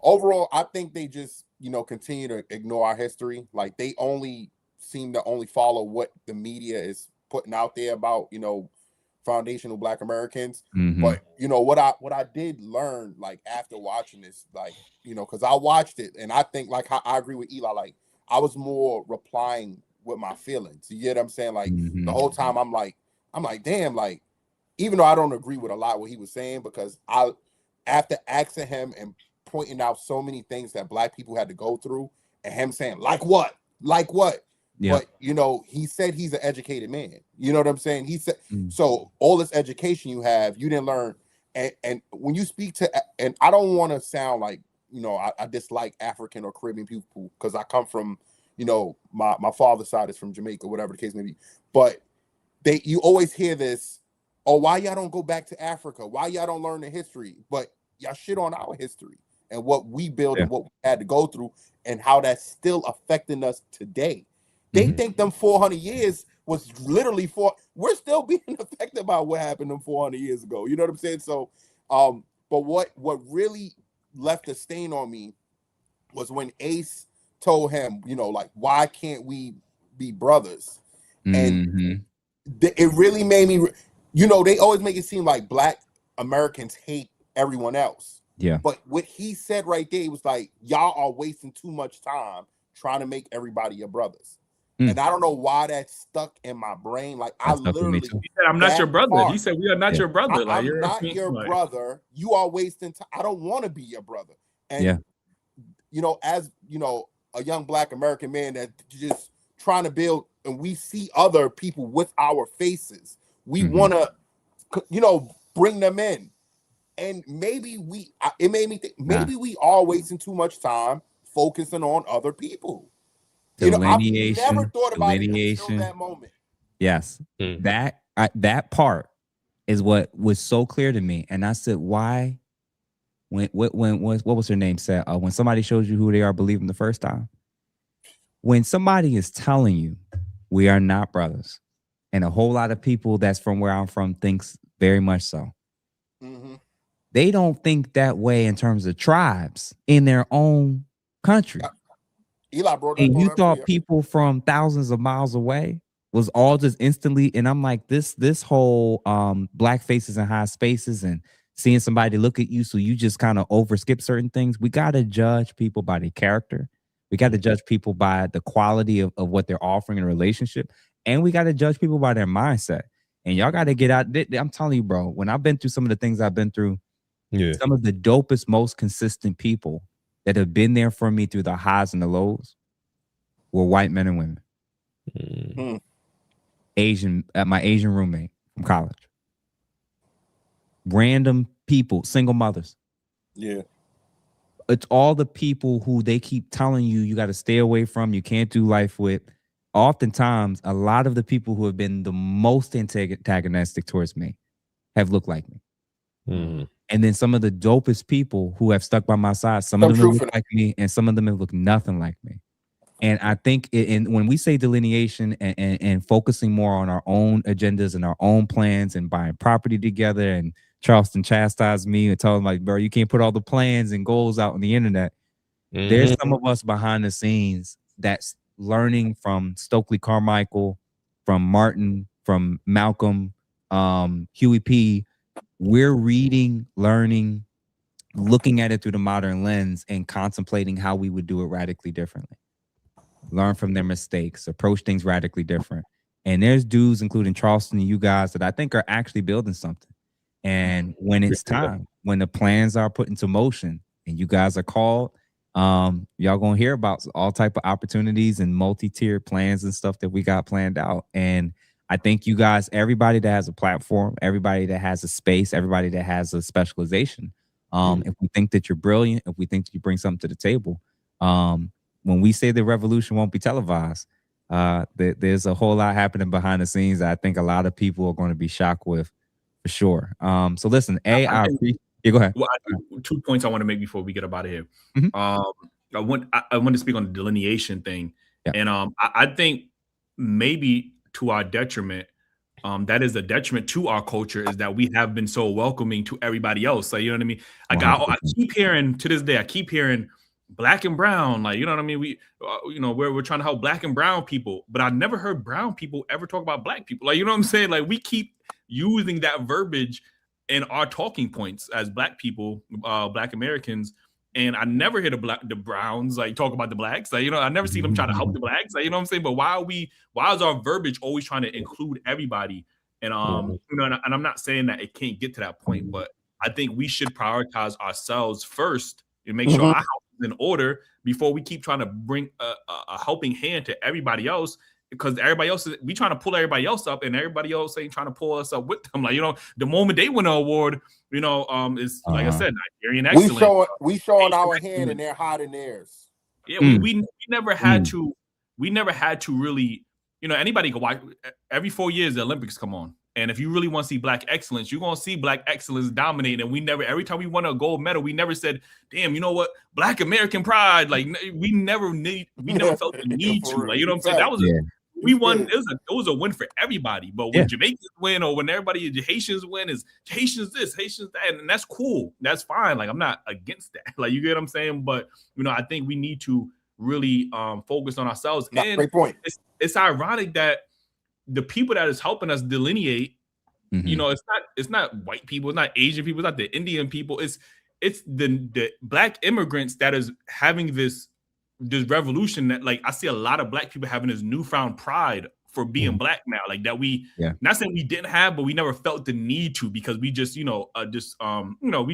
Overall, I think they just continue to ignore our history. Like they seem to follow what the media is putting out there about foundational Black Americans. But what I did learn, like after watching this, like because I watched it and I think like I agree with Eli, like I was more replying with my feelings. You get what I'm saying? Like the whole time I'm like damn, like even though I don't agree with a lot what he was saying, because after asking him and pointing out so many things that Black people had to go through, and him saying like what. Yeah. But he said he's an educated man. You know what I'm saying? He said so all this education you have, you didn't learn. And when you speak to and I don't want to sound like, I dislike African or Caribbean people because I come from, my father's side is from Jamaica, whatever the case may be. But you always hear this, oh, why y'all don't go back to Africa? Why y'all don't learn the history? But y'all shit on our history and what we built and what we had to go through and how that's still affecting us today. They think them 400 years was literally we're still being affected by what happened them 400 years ago. You know what I'm saying? So, but what really left a stain on me was when Ace told him, like, why can't we be brothers? And it really made me, they always make it seem like Black Americans hate everyone else. Yeah. But what he said right there, he was like, y'all are wasting too much time trying to make everybody your brothers. And I don't know why that stuck in my brain. Like, I literally, he said, I'm not your brother. He said, we are not your brother. I'm not your brother. You are wasting time. I don't want to be your brother. And, as, a young Black American man that just trying to build, and we see other people with our faces, we want to, bring them in. And maybe it made me think, maybe we are wasting too much time focusing on other people. Delineation, I've never thought about it until that moment. Yes, that part is what was so clear to me, and I said, "Why?" When what was her name said? When somebody shows you who they are, believe them the first time. When somebody is telling you we are not brothers, and a whole lot of people that's from where I'm from thinks very much so. They don't think that way in terms of tribes in their own country. Eli brought and you thought people from thousands of miles away was all just instantly, and I'm like, this whole black faces in high spaces and seeing somebody look at you, so you just kind of overskip certain things. We got to judge people by their character. We got to judge people by the quality of what they're offering in a relationship, and we got to judge people by their mindset. And y'all got to get out. I'm telling you, bro, when I've been through some of the things I've been through, some of the dopest, most consistent people that have been there for me through the highs and the lows were white men and women. My Asian roommate from college. Random people, single mothers. Yeah. It's all the people who they keep telling you got to stay away from, you can't do life with. Oftentimes, a lot of the people who have been the most antagonistic towards me have looked like me. And then some of the dopest people who have stuck by my side, some of them have looked like me, and some of them have looked nothing like me. And I think when we say delineation and focusing more on our own agendas and our own plans and buying property together, and Charleston chastised me and told him, like, bro, you can't put all the plans and goals out on the internet. There's some of us behind the scenes that's learning from Stokely Carmichael, from Martin, from Malcolm, Huey P. We're reading, learning, looking at it through the modern lens and contemplating how we would do it radically differently. Learn from their mistakes, approach things radically different. And there's dudes, including Charleston and you guys, that I think are actually building something. And when it's time, when the plans are put into motion and you guys are called, y'all gonna hear about all type of opportunities and multi-tiered plans and stuff that we got planned out. And I think you guys, everybody that has a platform, everybody that has a space, everybody that has a specialization, if we think that you're brilliant, if we think that you bring something to the table, when we say the revolution won't be televised, there's a whole lot happening behind the scenes that I think a lot of people are going to be shocked with, for sure. So listen, go ahead. Well, 2 points I want to make before we get up out of here. I want to speak on the delineation thing, and I think maybe to our detriment, that is a detriment to our culture, is that we have been so welcoming to everybody else. Like, you know what I mean? Like, I keep hearing to this day, black and brown, like, you know what I mean? We, we're trying to help black and brown people, but I never heard brown people ever talk about black people. Like, you know what I'm saying? Like, we keep using that verbiage in our talking points as black people, black Americans. And I never hear the browns like talk about the blacks. Like, I never see them try to help the blacks. Like, you know what I'm saying? But why is our verbiage always trying to include everybody? And and I'm not saying that it can't get to that point, but I think we should prioritize ourselves first and make sure our house is in order before we keep trying to bring a helping hand to everybody else. because everybody else we trying to pull everybody else up, and everybody else ain't trying to pull us up with them. Like, the moment they win an award, is like I said, Nigerian excellence. We showing our hand, and they're hiding theirs. Yeah, we never had to. We never had to really, anybody can watch. Every 4 years, the Olympics come on. And if you really want to see Black excellence, you're going to see Black excellence dominate. And every time we won a gold medal, we never said, damn, you know what? Black American pride. Like, we never felt the need to. Like, you know what I'm saying? That was we won. It was a win for everybody. But when Jamaicans win, or when the Haitians win, is Haitians this, Haitians that. And that's cool. That's fine. Like, I'm not against that. Like, you get what I'm saying? But, I think we need to really focus on ourselves. And great point. It's ironic that the people that is helping us delineate, it's not white people, it's not Asian people, it's not the Indian people, it's the Black immigrants that is having this revolution. That, like, I see a lot of Black people having this newfound pride for being Black now, like that we not saying we didn't have, but we never felt the need to, because we just we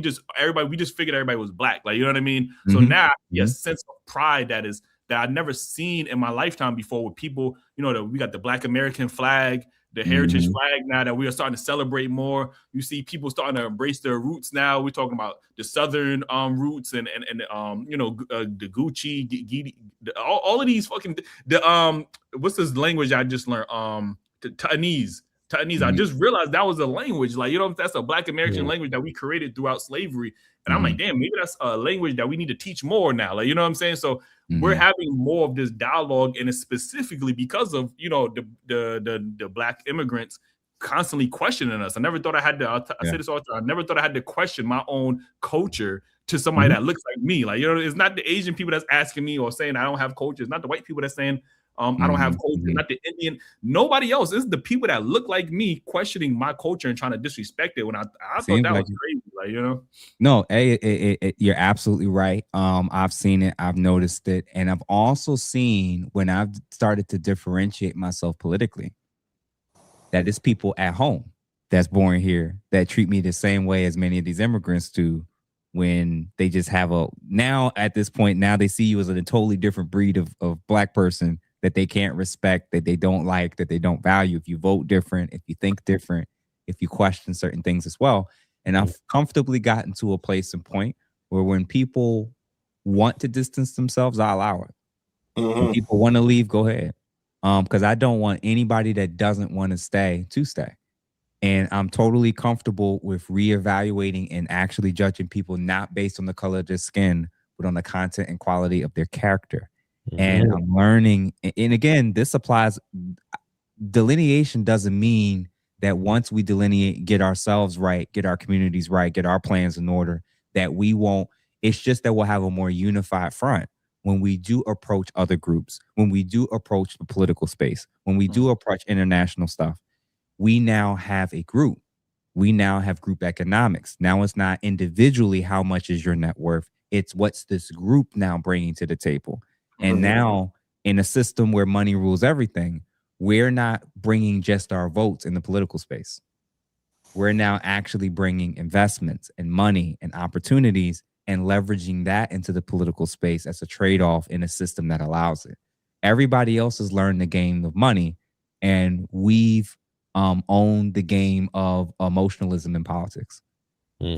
just figured everybody was Black, like, you know what I mean? So now a sense of pride that I've never seen in my lifetime before, with people, that we got the Black American flag, the heritage flag now, that we are starting to celebrate more. You see people starting to embrace their roots now. We're talking about the Southern roots and the Gucci, all of these fucking what's this language I just learned? Tanese. I just realized that was a language. Like, that's a Black American language that we created throughout slavery. And I'm like, damn, maybe that's a language that we need to teach more now. Like, you know what I'm saying? So we're having more of this dialogue, and it's specifically because of, the Black immigrants constantly questioning us. I never thought I had to, I say this all the time, I never thought I had to question my own culture to somebody that looks like me. Like, it's not the Asian people that's asking me or saying I don't have culture. It's not the white people that's saying I don't have culture, not the Indian, nobody else. It's the people that look like me questioning my culture and trying to disrespect it. When I thought that was crazy, like, No, you're absolutely right. I've seen it, I've noticed it, and I've also seen, when I've started to differentiate myself politically, that it's people at home that's born here that treat me the same way as many of these immigrants do. When they just have at this point, they see you as a totally different breed of Black person that they can't respect, that they don't like, that they don't value. If you vote different, if you think different, if you question certain things as well. And I've comfortably gotten to a place and point where when people want to distance themselves, I allow it. When people want to leave, go ahead. Because I don't want anybody that doesn't want to stay. And I'm totally comfortable with reevaluating and actually judging people not based on the color of their skin, but on the content and quality of their character. And I'm learning, and again, this applies. Delineation doesn't mean that once we delineate, get ourselves right, get our communities right, get our plans in order, that we won't. It's just that we'll have a more unified front when we do approach other groups, when we do approach the political space, when we do approach international stuff. We now have a group. We now have group economics. Now it's not individually how much is your net worth. It's what's this group now bringing to the table. And now, in a system where money rules everything, we're not bringing just our votes in the political space. We're now actually bringing investments and money and opportunities and leveraging that into the political space as a trade-off in a system that allows it. Everybody else has learned the game of money, and we've owned the game of emotionalism in politics.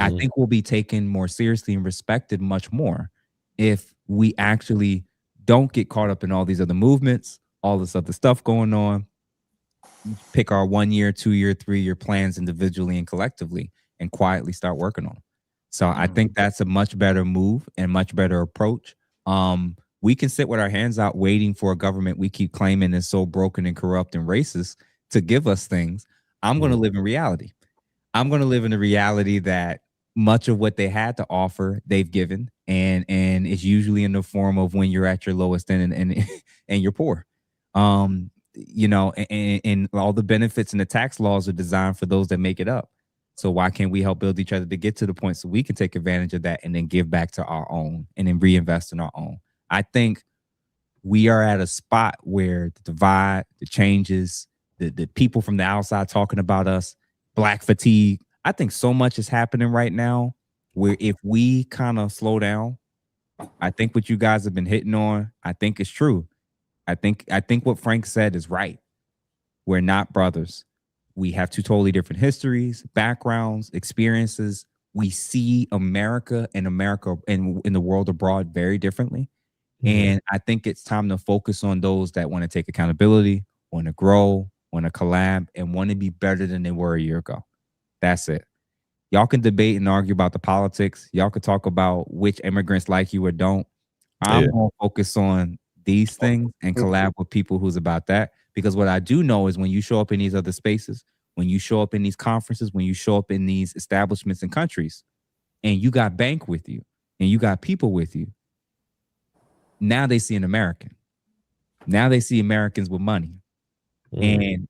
I think we'll be taken more seriously and respected much more if we actually don't get caught up in all these other movements, all this other stuff going on. Pick our 1 year, 2 year, 3 year plans individually and collectively and quietly start working on them. So I think that's a much better move and much better approach. We can sit with our hands out waiting for a government we keep claiming is so broken and corrupt and racist to give us things. I'm going to live in reality. I'm going to live in the reality that much of what they had to offer, they've given. And it's usually in the form of when you're at your lowest and you're poor. And all the benefits and the tax laws are designed for those that make it up. So why can't we help build each other to get to the point so we can take advantage of that and then give back to our own and then reinvest in our own? I think we are at a spot where the divide, the changes, the people from the outside talking about us, Black fatigue. I think so much is happening right now where if we kind of slow down, I think what you guys have been hitting on, I think it's true. I think what Frank said is right. We're not brothers. We have two totally different histories, backgrounds, experiences. We see America and in the world abroad very differently. And I think it's time to focus on those that want to take accountability, want to grow, want to collab, and want to be better than they were a year ago. That's it. Y'all can debate and argue about the politics. Y'all can talk about which immigrants like you or don't. I'm going to focus on these things and collab with people who's about that. Because what I do know is when you show up in these other spaces, when you show up in these conferences, when you show up in these establishments and countries, and you got bank with you, and you got people with you, now they see an American. Now they see Americans with money. And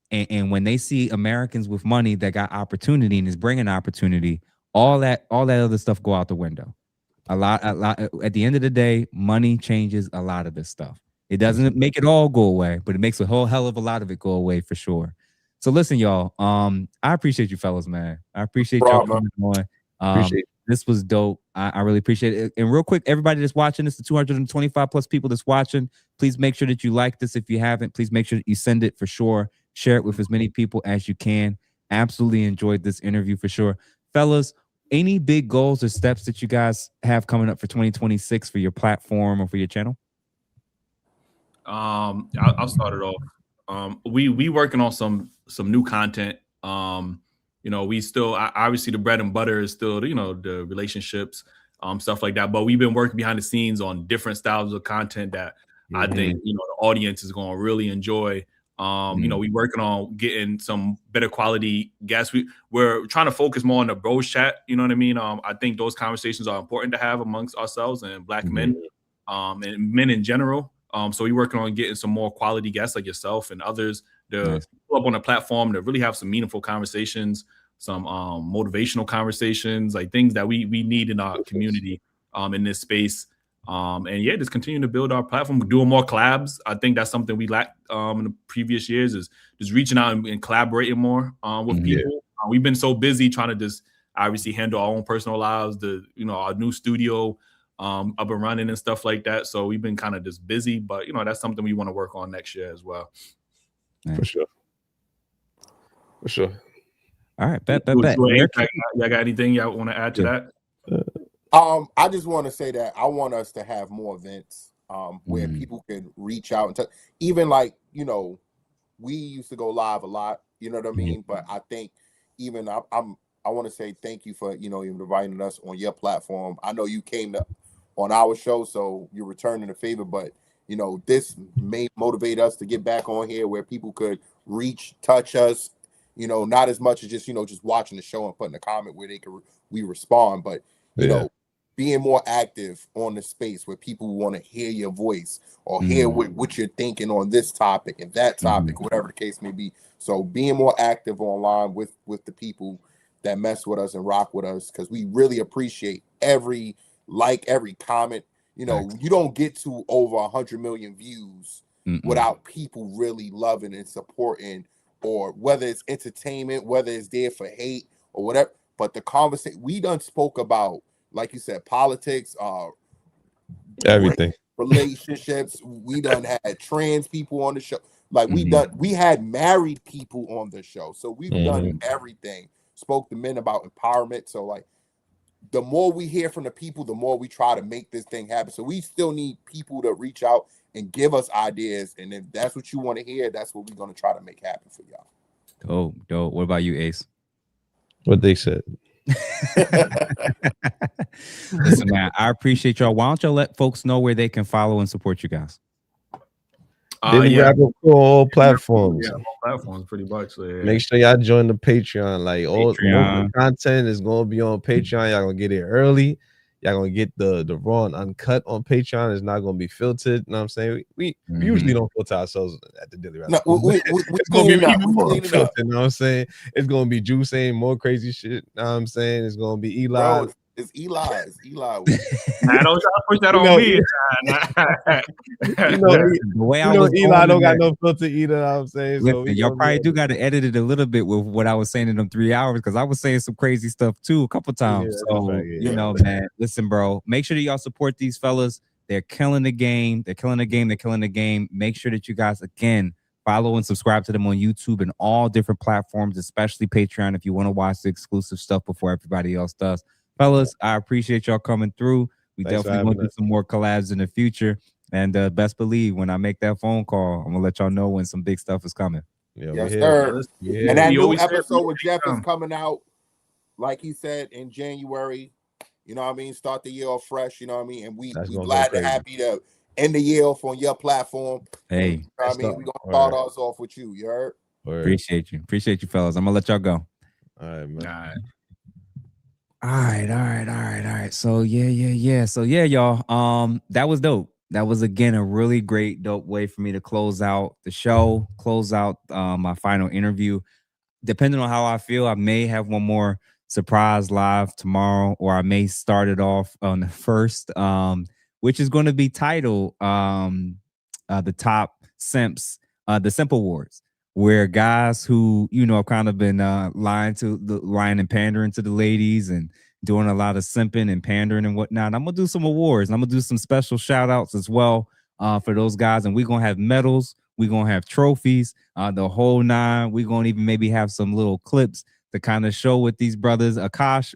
when they see Americans with money that got opportunity and is bringing opportunity, all that other stuff go out the window. A lot. At the end of the day, money changes a lot of this stuff. It doesn't make it all go away, but it makes a whole hell of a lot of it go away for sure. So listen, y'all. I appreciate you fellas, man. I appreciate y'all coming on. This was dope. I really appreciate it. And real quick, everybody that's watching this, the 225 plus people that's watching, please make sure that you like this. If you haven't, please make sure that you send it for sure. Share it with as many people as you can. Absolutely enjoyed this interview for sure. Fellas, any big goals or steps that you guys have coming up for 2026 for your platform or for your channel? I'll start it off. We working on some new content. We still obviously the bread and butter is still the relationships, stuff like that. But we've been working behind the scenes on different styles of content that I think the audience is going to really enjoy. We working on getting some better quality guests. We're trying to focus more on the bros chat. You know what I mean? I think those conversations are important to have amongst ourselves and Black men, and men in general. So we're working on getting some more quality guests like yourself and others to pull up on a platform to really have some meaningful conversations, some motivational conversations, like things that we need in our community in this space. Just continue to build our platform, doing more collabs. I think that's something we lacked in the previous years, is just reaching out and collaborating more with people. We've been so busy trying to just obviously handle our own personal lives, our new studio up and running and stuff like that. So we've been kind of just busy, but that's something we want to work on next year as well. For sure. All right, bet. Y'all got anything y'all want to add to that? I just want to say that I want us to have more events where people can reach out and even like, we used to go live a lot, you know what I mean? But I think even I want to say thank you for, even inviting us on your platform. I know you came on our show, so you're returning the favor, but this may motivate us to get back on here where people could touch us, not as much as just watching the show and putting a comment where we respond, but being more active on the space where people want to hear your voice or hear what you're thinking on this topic and that topic, whatever the case may be. So being more active online with the people that mess with us and rock with us, because we really appreciate every comment. You don't get to over 100 million views without people really loving and supporting, or whether it's entertainment, whether it's there for hate or whatever. But the conversation we done spoke about, like you said, politics, everything, relationships. We done had trans people on the show. Like we had married people on the show. So we've done everything. Spoke to men about empowerment. So like, the more we hear from the people, the more we try to make this thing happen. So we still need people to reach out and give us ideas. And if that's what you want to hear, that's what we're going to try to make happen for y'all. Dope. What about you, Ace? What they said. Listen, man, I appreciate y'all. Why don't y'all let folks know where they can follow and support you guys? DailyRapUpCrew, all platforms. Yeah, all platforms pretty much. Yeah. Make sure y'all join the Patreon. Like all the content is gonna be on Patreon. Y'all gonna get it early. Y'all gonna get the raw and uncut on Patreon. It's not gonna be filtered. You know what I'm saying? We usually don't filter ourselves at the Daily Rap. No, it's gonna be even more filtered. You know what I'm saying? It's gonna be Juice saying more crazy shit. You know what I'm saying? It's gonna be Eli. Bro, it's Eli. Nah, don't try to push that on me. The way I was Eli don't got no filter either. You know what I'm saying? Listen, so y'all probably do got to edit it a little bit with what I was saying in them 3 hours, because I was saying some crazy stuff too a couple times. Man, listen, bro, make sure that y'all support these fellas. They're killing the game. They're killing the game. They're killing the game. Make sure that you guys, again, follow and subscribe to them on YouTube and all different platforms, especially Patreon, if you want to watch the exclusive stuff before everybody else does. Fellas, I appreciate y'all coming through. We definitely going to do some more collabs in the future. And best believe when I make that phone call, I'm going to let y'all know when some big stuff is coming. Yeah, yes, sir. Yeah. And that new episode with Jeff is coming out, like he said, in January. You know what I mean? Start the year off fresh. You know what I mean? And we glad and happy to end the year off on your platform. Hey, you know what I mean? We're gonna start us off with you. You heard? Appreciate you, fellas. I'm gonna let y'all go. All right, man. All right. So yeah. So yeah, y'all. That was dope. That was again a really great, dope way for me to close out the show, close out my final interview. Depending on how I feel, I may have one more surprise live tomorrow, or I may start it off on the first, which is going to be titled the Top Simps, the Simp Awards, where guys who, you know, have kind of been lying and pandering to the ladies and doing a lot of simping and pandering and whatnot. I'm gonna do some awards, and I'm gonna do some special shout outs as well for those guys, and we're gonna have medals, we're gonna have trophies, the whole nine. We're gonna even maybe have some little clips to kind of show what these brothers, Akash,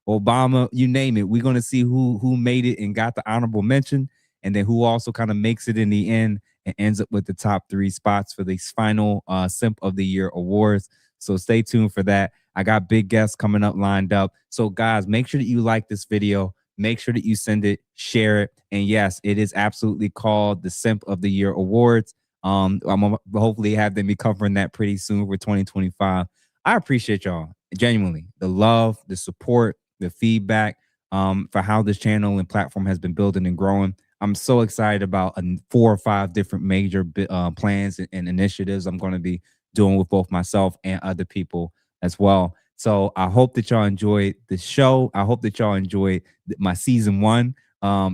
Obama, you name it. We're gonna see who made it and got the honorable mention, and then who also kind of makes it in the end and ends up with the top 3 spots for these final Simp of the Year awards. So stay tuned for that. I got big guests coming up lined up. So guys, make sure that you like this video. Make sure that you send it, share it. And yes, it is absolutely called the Simp of the Year Awards. I'm gonna hopefully have them be covering that pretty soon for 2025. I appreciate y'all, genuinely, the love, the support, the feedback for how this channel and platform has been building and growing. I'm so excited about 4 or 5 different major plans and initiatives I'm going to be doing with both myself and other people as well. So I hope that y'all enjoyed the show. I hope that y'all enjoyed my season 1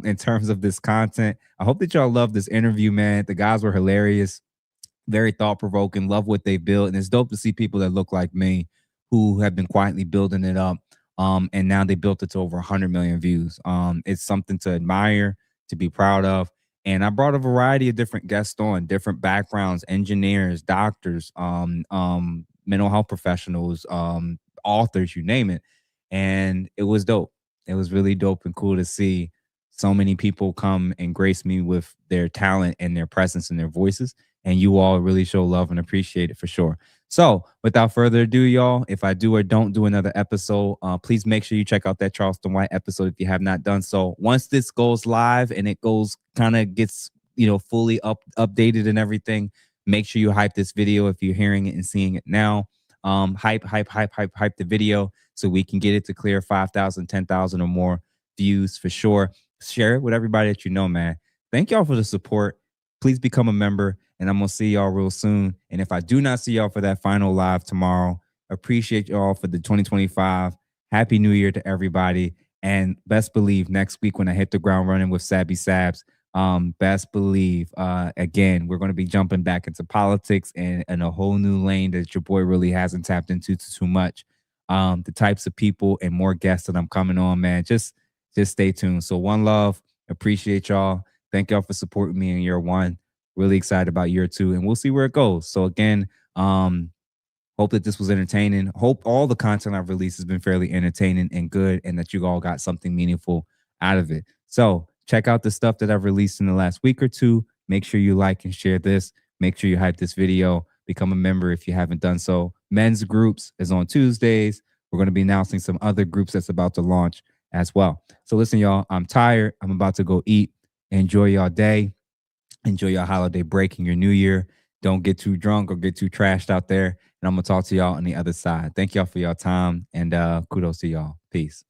in terms of this content. I hope that y'all love this interview, man. The guys were hilarious, very thought-provoking, love what they built. And it's dope to see people that look like me who have been quietly building it up. And now they built it to over 100 million views. It's something to admire, to be proud of. And I brought a variety of different guests on, different backgrounds, engineers, doctors, mental health professionals, authors, you name it. And it was dope. It was really dope and cool to see so many people come and grace me with their talent and their presence and their voices. And you all really show love and appreciate it for sure. So without further ado, y'all, if I do or don't do another episode, please make sure you check out that Charleston White episode if you have not done so. Once this goes live and it goes kind of gets, you know, fully updated and everything, make sure you hype this video if you're hearing it and seeing it now. Hype the video so we can get it to clear 5,000, 10,000 or more views for sure. Share it with everybody that you know, man. Thank y'all for the support. Please become a member, and I'm going to see y'all real soon. And if I do not see y'all for that final live tomorrow, appreciate y'all for the 2025. Happy New Year to everybody. And best believe next week when I hit the ground running with Sabby Sabs, best believe, again, we're going to be jumping back into politics and a whole new lane that your boy really hasn't tapped into too much. The types of people and more guests that I'm coming on, man, just stay tuned. So one love, appreciate y'all. Thank y'all for supporting me in year 1. Really excited about year 2, and we'll see where it goes. So again, hope that this was entertaining. Hope all the content I've released has been fairly entertaining and good, and that you all got something meaningful out of it. So check out the stuff that I've released in the last week or 2. Make sure you like and share this. Make sure you hype this video. Become a member if you haven't done so. Men's groups is on Tuesdays. We're going to be announcing some other groups that's about to launch as well. So listen, y'all, I'm tired. I'm about to go eat. Enjoy y'all day. Enjoy your holiday break and your new year. Don't get too drunk or get too trashed out there. And I'm going to talk to y'all on the other side. Thank y'all for your time, and kudos to y'all. Peace.